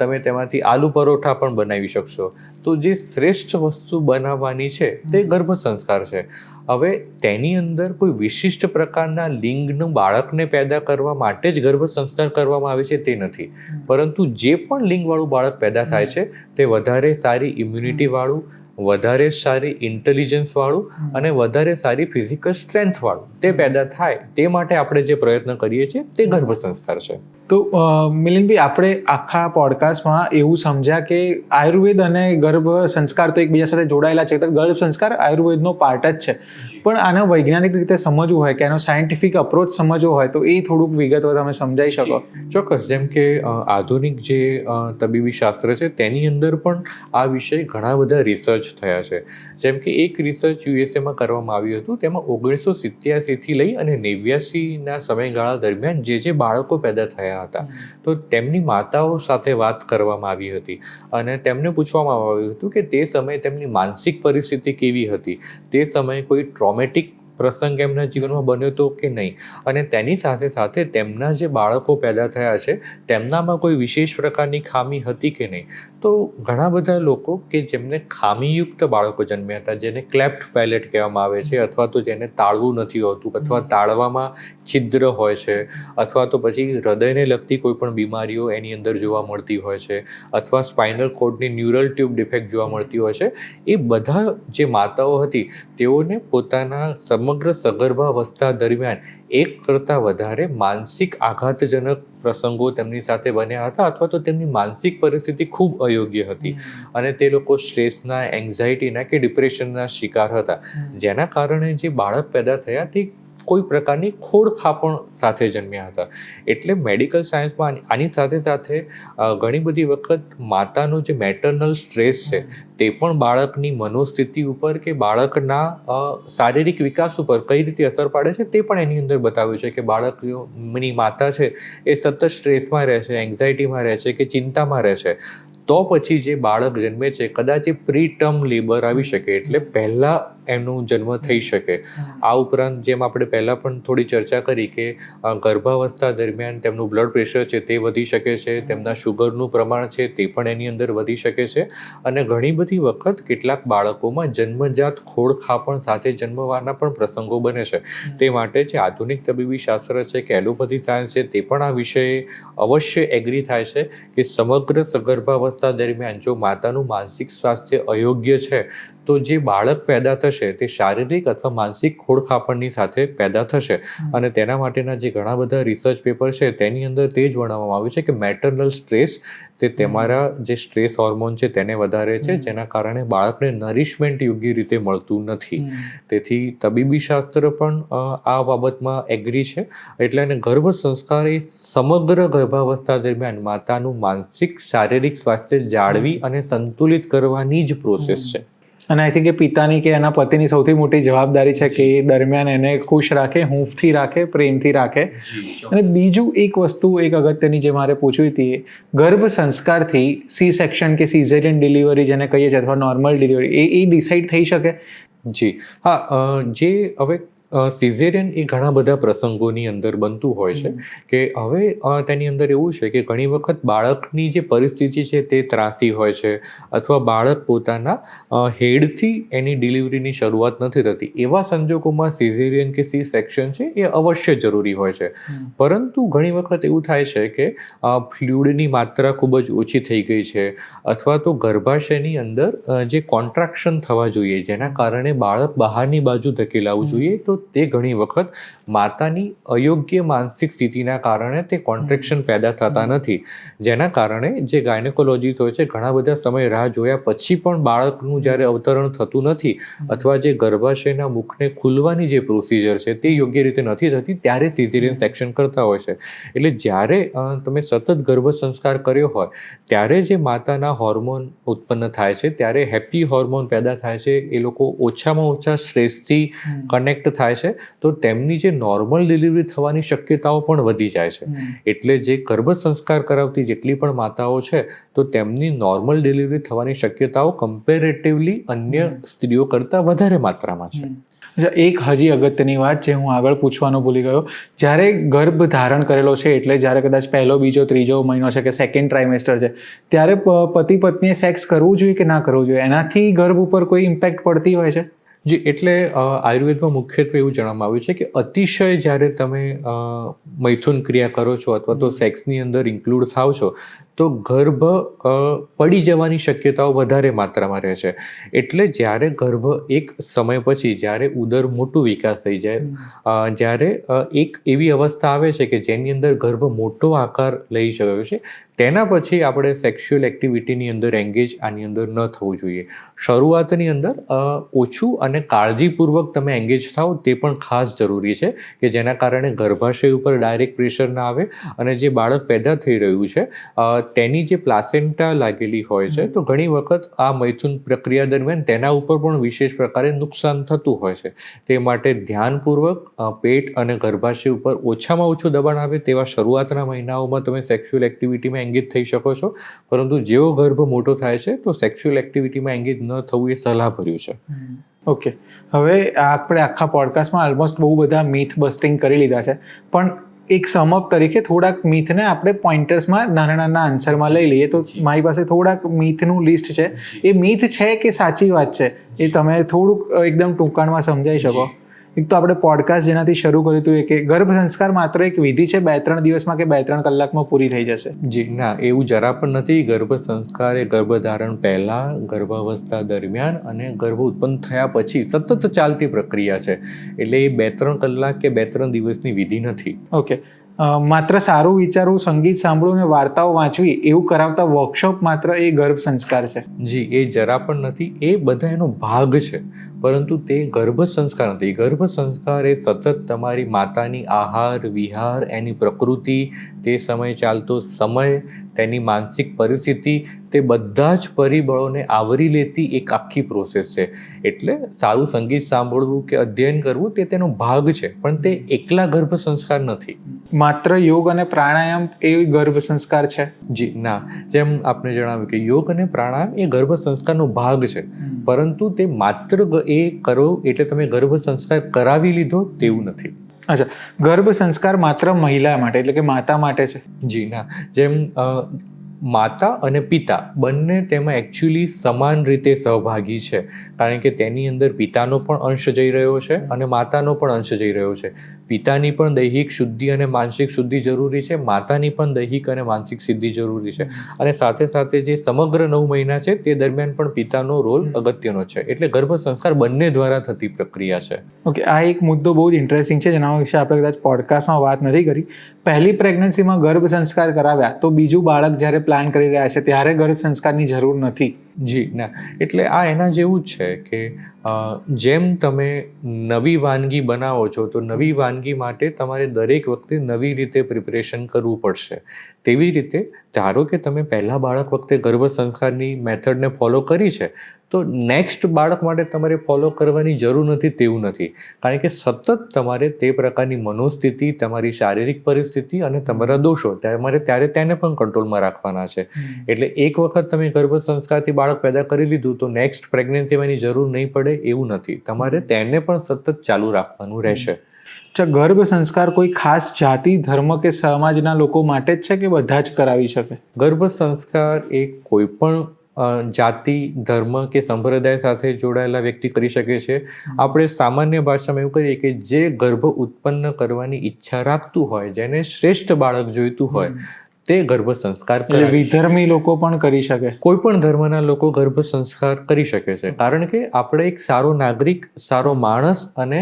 તમે તેમાંથી આલુ પરોઠા પણ બનાવી શકશો. તો જે શ્રેષ્ઠ વસ્તુ બનાવવાની છે તે ગર્ભ સંસ્કાર છે. હવે તેની અંદર કોઈ વિશિષ્ટ પ્રકારના લિંગનું બાળકને પેદા કરવા માટે જ ગર્ભ સંસ્કાર કરવામાં આવે છે તે નથી. પરંતુ જે પણ લિંગવાળું બાળક પેદા થાય છે તે વધારે સારી ઇમ્યુનિટીવાળું, વધારે સારી ઇન્ટેલિજન્સવાળું અને વધારે સારી ફિઝિકલ સ્ટ્રેન્થવાળું તે પેદા થાય તે માટે આપણે જે પ્રયત્ન કરીએ છીએ તે ગર્ભ સંસ્કાર છે. તો મિલિંદભાઈ, આપણે આખા પોડકાસ્ટમાં એવું સમજ્યા કે આયુર્વેદ અને ગર્ભ સંસ્કાર તો એકબીજા સાથે જોડાયેલા છે. તો ગર્ભ સંસ્કાર આયુર્વેદનો પાર્ટ જ છે, પણ આને વૈજ્ઞાનિક રીતે સમજવું હોય કે એનો સાયન્ટિફિક અપ્રોચ સમજવો હોય તો એ થોડુંક વિગતવાર તમે સમજાવી શકો? ચોક્કસ. જેમ કે આધુનિક જે તબીબી શાસ્ત્ર છે તેની અંદર પણ આ વિષય ઘણા બધા રિસર્ચ થયા છે. જેમ કે એક રિસર્ચ યુએસએમાં કરવામાં આવ્યું હતું, તેમાં 1987થી લઈ અને 89ના સમયગાળા દરમિયાન જે બાળકો પેદા થયા હતા તો તેમની માતાઓ સાથે વાત કરવામાં આવી હતી અને તેમને પૂછવામાં આવ્યું હતું કે તે સમયે તેમની માનસિક પરિસ્થિતિ કેવી હતી, તે સમયે કોઈ ટ્રોમેટિક પ્રસંગ એમના જીવનમાં બન્યો હતો કે નહીં, અને તેની સાથે સાથે તેમના જે બાળકો પેદા થયા છે તેમનામાં કોઈ વિશેષ પ્રકારની ખામી હતી કે નહીં. તો ઘણા બધા લોકો કે જેમને ખામીયુક્ત બાળકો જન્મ્યા હતા, જેને ક્લેફ્ટ પેલેટ કહેવામાં આવે છે, અથવા તો જેને તાળવું નથી હોતું, અથવા તાળવામાં છિદ્ર હોય છે, અથવા તો પછી હૃદયને લગતી કોઈ પણ બીમારીઓ એની અંદર જોવા મળતી હોય છે, અથવા સ્પાઇનલ કોર્ડની ન્યુરલ ટ્યુબ ડિફેક્ટ જોવા મળતી હોય છે, એ બધા જે માતાઓ હતી તેઓને પોતાના સમગ્ર સગર્ભાવસ્થા દરમિયાન એક કરતાં વધારે માનસિક આઘાતજનક પ્રસંગો તેમની સાથે બન્યા હતા, અથવા તો તેમની માનસિક પરિસ્થિતિ ખૂબ અયોગ્ય હતી અને તે લોકો સ્ટ્રેસના, એન્ઝાઇટીના કે ડિપ્રેશનના શિકાર હતા, જેના કારણે જે બાળક પેદા થયા તે કોઈ પ્રકારની ખોડખાપણ સાથે જન્મ્યા હતા. એટલે મેડિકલ સાયન્સમાં આની સાથે સાથે ઘણી બધી વખત માતાનો જે મેટર્નલ સ્ટ્રેસ છે તે પણ બાળકની મનોસ્થિતિ ઉપર કે બાળકના શારીરિક વિકાસ ઉપર કઈ રીતે અસર પાડે છે તે પણ એની અંદર બતાવ્યું છે કે બાળકની માતા છે એ સતત સ્ટ્રેસમાં રહે છે, એન્ઝાઇટીમાં રહે છે કે ચિંતામાં રહે છે, તો પછી જે બાળક જન્મે છે કદાચ એ પ્રી ટર્મ લેબર આવી શકે, એટલે પહેલાં એનો જન્મ થઈ શકે. આ ઉપરાંત જેમ આપણે પહેલાં પણ થોડી ચર્ચા કરી કે ગર્ભાવસ્થા દરમિયાન તેમનું બ્લડ પ્રેશર છે તે વધી શકે છે, તેમના શુગરનું પ્રમાણ છે તે પણ એની અંદર વધી શકે છે, અને ઘણી બધી વખત કેટલાક બાળકોમાં જન્મજાત ખોડખાપણ સાથે જન્મવાના પણ પ્રસંગો બને છે. તે માટે જે આધુનિક તબીબી શાસ્ત્ર છે કે એલોપેથી સાયન્સ છે તે પણ આ વિષયે અવશ્ય એગ્રી થાય છે કે સમગ્ર સગર્ભાવસ્થા દરમિયાન જો માતાનું માનસિક સ્વાસ્થ્ય અયોગ્ય છે તો જે બાળક પેદા થશે તે શારીરિક અથવા માનસિક ખોડખાપણની સાથે પેદા થશે. અને તેના માટેના જે ઘણા બધા રિસર્ચ પેપર છે તેની અંદર તે જ વર્ણવવામાં આવ્યું છે કે મેટર્નલ સ્ટ્રેસ તે તમારા જે સ્ટ્રેસ હોર્મોન છે તેને વધારે છે, જેના કારણે બાળકને નરિશમેન્ટ યોગ્ય રીતે મળતું નથી. તેથી તબીબી શાસ્ત્ર પણ આ બાબતમાં એગ્રી છે. એટલે અને ગર્ભ સંસ્કાર એ સમગ્ર ગર્ભાવસ્થા દરમિયાન માતાનું માનસિક શારીરિક સ્વાસ્થ્ય જાળવી અને સંતુલિત કરવાની જ પ્રોસેસ છે. અને આઈ થિંક એ પિતાની કે એના પતિની સૌથી મોટી જવાબદારી છે કે એ દરમિયાન એને ખુશ રાખે, હૂંફથી રાખે, પ્રેમથી રાખે. અને બીજું એક વસ્તુ એક અગત્યની જે મારે પૂછવી હતી, ગર્ભ સંસ્કારથી સી સેક્શન કે સિઝેરિયન ડિલિવરી જેને કહીએ છીએ અથવા નોર્મલ ડિલિવરી એ ડિસાઇડ થઈ શકે? જી હા, જે હવે સિઝેરિયન એ ઘણા બધા પ્રસંગોની અંદર બનતું હોય છે કે હવે તેની અંદર એવું છે કે ઘણી વખત બાળકની જે પરિસ્થિતિ છે તે ત્રાસી હોય છે અથવા બાળક પોતાના હેડથી એની ડિલિવરીની શરૂઆત નથી થતી. એવા સંજોગોમાં સિઝેરિયન કે સી સેક્શન છે એ અવશ્ય જરૂરી હોય છે. પરંતુ ઘણી વખત એવું થાય છે કે ફ્લુઇડની માત્રા ખૂબ જ ઓછી થઈ ગઈ છે અથવા તો ગર્ભાશયની અંદર જે કોન્ટ્રાક્શન થવા જોઈએ જેના કારણે બાળક બહારની બાજુ ધકેલાવું જોઈએ, તો તે ઘણી વખત માતાની અયોગ્ય માનસિક સ્થિતિના કારણે તે કોન્ટ્રેક્શન પેદા થતા નથી, જેના કારણે જે ગાયનેકોલોજીસ્ટ હોય છે ઘણા બધા સમય રાહ જોયા પછી પણ બાળકનું જ્યારે અવતરણ થતું નથી અથવા જે ગર્ભાશયના મુખને ખુલવાની જે પ્રોસિજર છે તે યોગ્ય રીતે નથી થતી, ત્યારે સિઝેરિયન સેક્શન કરતા હોય છે. એટલે જ્યારે તમે સતત ગર્ભ સંસ્કાર કર્યો હોય ત્યારે જે માતાના હોર્મોન ઉત્પન્ન થાય છે ત્યારે હેપી હોર્મોન પેદા થાય છે. એ લોકો ઓછામાં ઓછા સ્ટ્રેસથી કનેક્ટ થાય છે, તો તેમની જે નોર્મલ ડિલિવરી થવાની શક્યતાઓ પણ વધી જાય છે. એટલે જે ગર્ભ સંસ્કાર કરાવતી જેટલી પણ માતાઓ છે તો તેમની નોર્મલ ડિલિવરી થવાની શક્યતાઓ કમ્પેરેટિવલી અન્ય સ્ત્રીઓ કરતાં વધારે માત્રામાં છે. એક હજી અગત્યની વાત જે હું આગળ પૂછવાનું ભૂલી ગયો, જ્યારે ગર્ભ ધારણ કરેલો છે એટલે જ્યારે કદાચ પહેલો, બીજો, ત્રીજો મહિનો છે કે સેકન્ડ ટ્રાઇમેસ્ટર છે ત્યારે પતિ પત્નીએ સેક્સ કરવું જોઈએ કે ના કરવું જોઈએ? એનાથી ગર્ભ ઉપર કોઈ ઇમ્પેક્ટ પડતી હોય છે? જી, એટલે આયુર્વેદમાં મુખ્યત્વે એવું જણાવવામાં આવ્યું છે કે અતિશય જ્યારે તમે મૈથુન ક્રિયા કરો છો અથવા તો સેક્સની અંદર ઇન્ક્લુડ થાવ છો તો ગર્ભ પડી જવાની શક્યતાઓ વધારે માત્રામાં રહે છે. એટલે જ્યારે ગર્ભ એક સમય પછી જ્યારે ઉદર મોટું વિકાસ થઈ જાય, જ્યારે એક એવી અવસ્થા આવે છે કે જેની અંદર ગર્ભ મોટો આકાર લઈ શક્યો છે, તેના પછી આપણે સેક્સ્યુઅલ એક્ટિવિટીની અંદર એન્ગેજ આની અંદર ન થવું જોઈએ. શરૂઆતની અંદર ઓછું અને કાળજીપૂર્વક તમે એન્ગેજ થાઓ તે પણ ખાસ જરૂરી છે કે જેના કારણે ગર્ભાશય ઉપર ડાયરેક્ટ પ્રેશર ના આવે અને જે બાળક પેદા થઈ રહ્યું છે તેની જે પ્લાસેન્ટા લાગેલી હોય છે તો ઘણી વખત આ મૈથુન પ્રક્રિયા દરમિયાન તેના ઉપર પણ વિશેષ પ્રકારે નુકસાન થતું હોય છે. તે માટે ધ્યાનપૂર્વક પેટ અને ગર્ભાશય ઉપર ઓછામાં ઓછું દબાણ આવે તેવા શરૂઆતના મહિનાઓમાં તમે સેક્સ્યુઅલ એક્ટિવિટીમાં એન્ગેજ થઈ શકો છો. પરંતુ જેવો ગર્ભ મોટો થાય છે તો સેક્સ્યુઅલ એક્ટિવિટીમાં એન્ગેજ ન થવું એ સલાહભર્યું છે. ઓકે, હવે આપણે આખા પોડકાસ્ટમાં ઓલમોસ્ટ બહુ બધા મીથ બસ્ટિંગ કરી લીધા છે, પણ એક સમઅપ તરીકે થોડાક મીથને આપણે પોઈન્ટર્સમાં નાના નાના આન્સરમાં લઈ લઈએ. તો મારી પાસે થોડાક મીથનું લિસ્ટ છે. એ મીથ છે કે સાચી વાત છે એ તમે થોડુંક એકદમ ટૂંકાણમાં સમજાવી શકો? એક તો આપણે પોડકાસ્ટ જેનાથી શરૂ કર્યું હતું એ કે ગર્ભ સંસ્કાર માત્ર એક વિધિ છે, 2-3 દિવસમાં કે 2-3 કલાકમાં પૂરી થઈ જશે. જી ના, એવું જરા પણ નથી. ગર્ભ સંસ્કાર એ ગર્ભધારણ પહેલાં, ગર્ભાવસ્થા દરમિયાન અને ગર્ભ ઉત્પન્ન થયા પછી સતત ચાલતી પ્રક્રિયા છે. એટલે એ 2-3 કલાક કે 2-3 દિવસની વિધિ નથી. ઓકે, માત્ર સારું વિચારવું, સંગીત સાંભળવું અને વાર્તાઓ વાંચવી એવું કરાવતા વર્કશોપ માત્ર એ ગર્ભ સંસ્કાર છે? જી, એ જરા પણ નથી. એ બધા એનો ભાગ છે, પરંતુ તે ગર્ભ સંસ્કાર નથી. ગર્ભ સંસ્કાર એ સતત તમારી માતાની આહાર વિહાર, એની પ્રકૃતિ, તે સમય ચાલતો સમય, તેની માનસિક પરિસ્થિતિ, તે બધા જ પરિબળોને આવરી લેતી એક આખી પ્રોસેસ છે. એટલે સારું સંગીત સાંભળવું કે અધ્યયન કરવું તે તેનો ભાગ છે, પણ તે એકલા ગર્ભ સંસ્કાર નથી. માત્ર યોગ અને પ્રાણાયામ એ ગર્ભ સંસ્કાર છે? જી ના, જેમ આપને જણાવ્યું કે યોગ અને પ્રાણાયામ એ ગર્ભ સંસ્કારનો ભાગ છે, પરંતુ તે માત્ર એ કરો એટલે તમે ગર્ભ સંસ્કાર કરાવી લીધો તેવું નથી. અચ્છા, ગર્ભ સંસ્કાર માત્ર મહિલા માટે એટલે કે માતા માટે છે? જી ના, જેમ માતા અને પિતા બંને તેમાં એકચ્યુઅલી સમાન રીતે સહભાગી છે, કારણ કે તેની અંદર પિતાનો પણ અંશ જઈ રહ્યો છે અને માતાનો પણ અંશ જઈ રહ્યો છે. પિતાની પણ દૈહિક શુદ્ધિ અને માનસિક શુદ્ધિ જરૂરી છે, માતાની પણ દૈહિક અને માનસિક સિદ્ધિ જરૂરી છે, અને સાથે સાથે જે સમગ્ર 9 મહિના છે તે દરમિયાન પણ પિતાનો રોલ અગત્યનો છે. એટલે ગર્ભ સંસ્કાર બંને દ્વારા થતી પ્રક્રિયા છે. ઓકે, આ એક મુદ્દો બહુ જ ઇન્ટરેસ્ટિંગ છે જેના વિશે આપણે કદાચ પોડકાસ્ટમાં વાત નથી કરી. પહેલી પ્રેગ્નન્સીમાં ગર્ભ સંસ્કાર કરાવ્યા તો બીજું બાળક જ્યારે પ્લાન કરી રહ્યા છે ત્યારે ગર્ભ સંસ્કારની જરૂર નથી. જી ના, એટલે આ એના જેવું જ છે કે જેમ તમે નવી વાનગી બનાવો છો તો નવી વાનગી માટે તમારે દરેક વખતે નવી રીતે પ્રિપરેશન કરવું પડશે. તેવી રીતે ધારો કે તમે પહેલાં બાળક વખતે ગર્ભ સંસ્કારની મેથડને ફોલો કરી છે તો નેક્સ્ટ બાળક માટે તમારે ફોલો કરવાની જરૂર નથી તેવું નથી, કારણ કે સતત તમારે તે પ્રકારની મનોસ્થિતિ, તમારી શારીરિક પરિસ્થિતિ અને તમારા દોષો ત્યારે તેને પણ કંટ્રોલમાં રાખવાના છે. એટલે એક વખત તમે ગર્ભ સંસ્કારથી બાળક પેદા કરી લીધું તો નેક્સ્ટ પ્રેગ્નન્સીમાં એની જરૂર નહીં પડે એવું નથી. તમારે તેને પણ સતત ચાલુ રાખવાનું રહેશે. ગર્ભ સંસ્કાર કોઈ ખાસ જાતિ, ધર્મ કે સમાજના લોકો માટે જ છે કે બધા જ કરાવી શકે? ગર્ભ સંસ્કાર એ કોઈ પણ જાતિ, ધર્મ કે સંપ્રદાય સાથે જોડાયેલા વ્યક્તિ કરી શકે છે. આપણે સામાન્ય ભાષામાં એવું કહીએ કે જે ગર્ભ ઉત્પન્ન કરવાની ઈચ્છા રાખતું હોય, જેને શ્રેષ્ઠ બાળક જોઈતું હોય તે ગર્ભ સંસ્કાર કરે. વિધર્મી લોકો પણ કરી શકે? કોઈ પણ ધર્મના લોકો ગર્ભ સંસ્કાર કરી શકે છે, કારણ કે આપણે એક સારો નાગરિક, સારો માણસ અને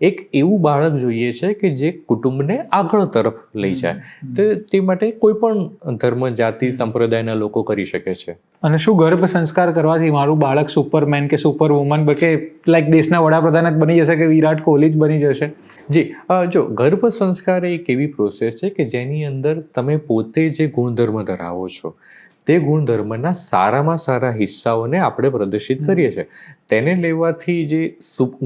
એક એવું બાળક જોઈએ છે કે જે કુટુંબને આગળ તરફ લઈ જાય. તે માટે કોઈ પણ ધર્મ, જાતિ, સંપ્રદાયના લોકો કરી શકે છે. અને શું ગર્ભ સંસ્કાર કરવાથી મારું બાળક સુપરમેન કે સુપર વુમન કે લાઈક દેશના વડાપ્રધાન જ બની જશે કે વિરાટ કોહલી જ બની જશે? જી, જો ગર્ભ સંસ્કાર એક એવી પ્રોસેસ છે કે જેની અંદર તમે પોતે જે ગુણધર્મ ધરાવો છો તે ગુણધર્મના સારામાં સારા હિસ્સાઓને આપણે પ્રદર્શિત કરીએ છીએ. તેને લેવાથી જે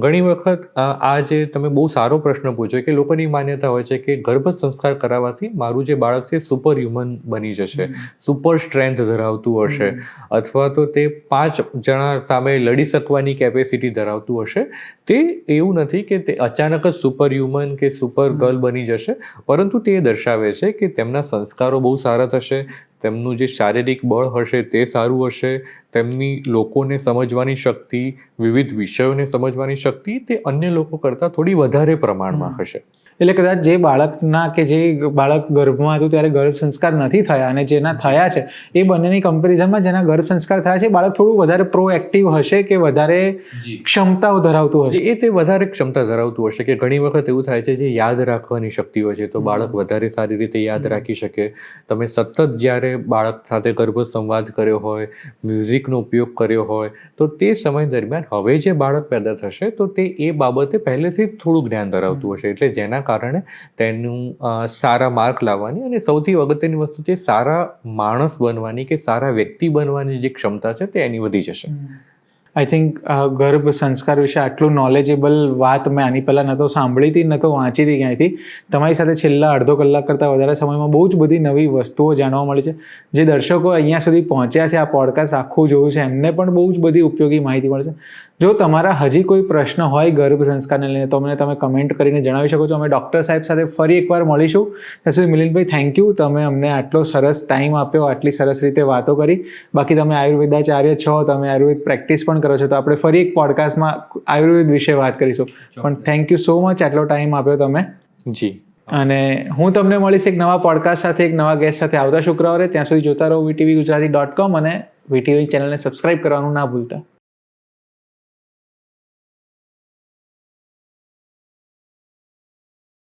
ઘણી વખત આ જે તમે બહુ સારો પ્રશ્ન પૂછો કે લોકોની માન્યતા હોય છે કે ગર્ભ સંસ્કાર કરાવવાથી મારું જે બાળક છે સુપર હ્યુમન બની જશે, સુપર સ્ટ્રેન્થ ધરાવતું હશે, અથવા તો તે 5 જણા સામે લડી શકવાની કેપેસિટી ધરાવતું હશે. તે એવું નથી કે તે અચાનક જ સુપર હ્યુમન કે સુપર ગર્લ બની જશે, પરંતુ તે દર્શાવે છે કે તેમના સંસ્કારો બહુ સારા થશે, તેમનું જે શારીરિક બળ હશે તે સારું હશે, તેમની લોકોને સમજવાની શક્તિ, વિવિધ વિષયોને સમજવાની શક્તિ તે અન્ય લોકો કરતાં થોડી વધારે પ્રમાણમાં હશે. એટલે કદાચ જે બાળકના કે જે બાળક ગર્ભમાં હતું ત્યારે ગર્ભ સંસ્કાર નથી થયા અને જેના થયા છે એ બંનેની કમ્પેરિઝનમાં જેના ગર્ભ સંસ્કાર થયા છે બાળક થોડું વધારે પ્રોએક્ટિવ હશે કે વધારે ક્ષમતાઓ ધરાવતું હશે? એ તે વધારે ક્ષમતા ધરાવતું હશે કે ઘણી વખત એવું થાય છે જે યાદ રાખવાની શક્તિ હોય છે તો બાળક વધારે સારી રીતે યાદ રાખી શકે. તમે સતત જ્યારે બાળક સાથે ગર્ભ સંવાદ કર્યો હોય, મ્યુઝિકનો ઉપયોગ કર્યો હોય તો તે સમય દરમિયાન હવે જે બાળક પેદા થશે તો તે એ બાબતે પહેલેથી જ થોડું જ્ઞાન ધરાવતું હશે. એટલે જેના કારણે તેનું સારા માર્ક લાવવાની અને સૌથી અગત્યની વસ્તુ છે સારા માણસ બનવાની કે સારા વ્યક્તિ બનવાની જે ક્ષમતા છે તે એની વધી જશે. આઈ થિંક ગર્ભ સંસ્કાર વિશે આટલું નોલેજેબલ વાત મેં આની પહેલાં ન તો સાંભળી હતી, ન તો વાંચી હતી ક્યાંયથી. તમારી સાથે છેલ્લા અડધો કલાક કરતાં વધારે સમયમાં બહુ જ બધી નવી વસ્તુઓ જાણવા મળી છે. જે દર્શકો અહીંયા સુધી પહોંચ્યા છે, આ પોડકાસ્ટ આખું જોયું છે, એમને પણ બહુ જ બધી ઉપયોગી માહિતી મળશે. જો તમારા હજી કોઈ પ્રશ્ન હોય ગર્ભ સંસ્કારને લઈને તો અમને તમે કમેન્ટ કરીને જણાવી શકો છો. અમે ડૉક્ટર સાહેબ સાથે ફરી એકવાર મળીશું. ત્યાં સુધી મિલિંદભાઈ, થેન્ક યુ, તમે અમને આટલો સરસ ટાઈમ આપ્યો, આટલી સરસ રીતે વાતો કરી. બાકી તમે આયુર્વેદાચાર્ય છો, તમે આયુર્વેદ પ્રેક્ટિસ પણ કરો છો, તો આપણે ફરી એક પોડકાસ્ટમાં આયુર્વેદ વિશે વાત કરીશું. પણ થેન્ક યુ સો મચ, આટલો ટાઈમ આપ્યો તમે. જી, અને હું તમને મળીશ એક નવા પોડકાસ્ટ સાથે, એક નવા ગેસ્ટ સાથે આવતા શુક્રવારે. ત્યાં સુધી જોતા રહો VTV Gujarati.com અને VTV ચેનલને સબસ્ક્રાઇબ કરવાનું ના ભૂલતા.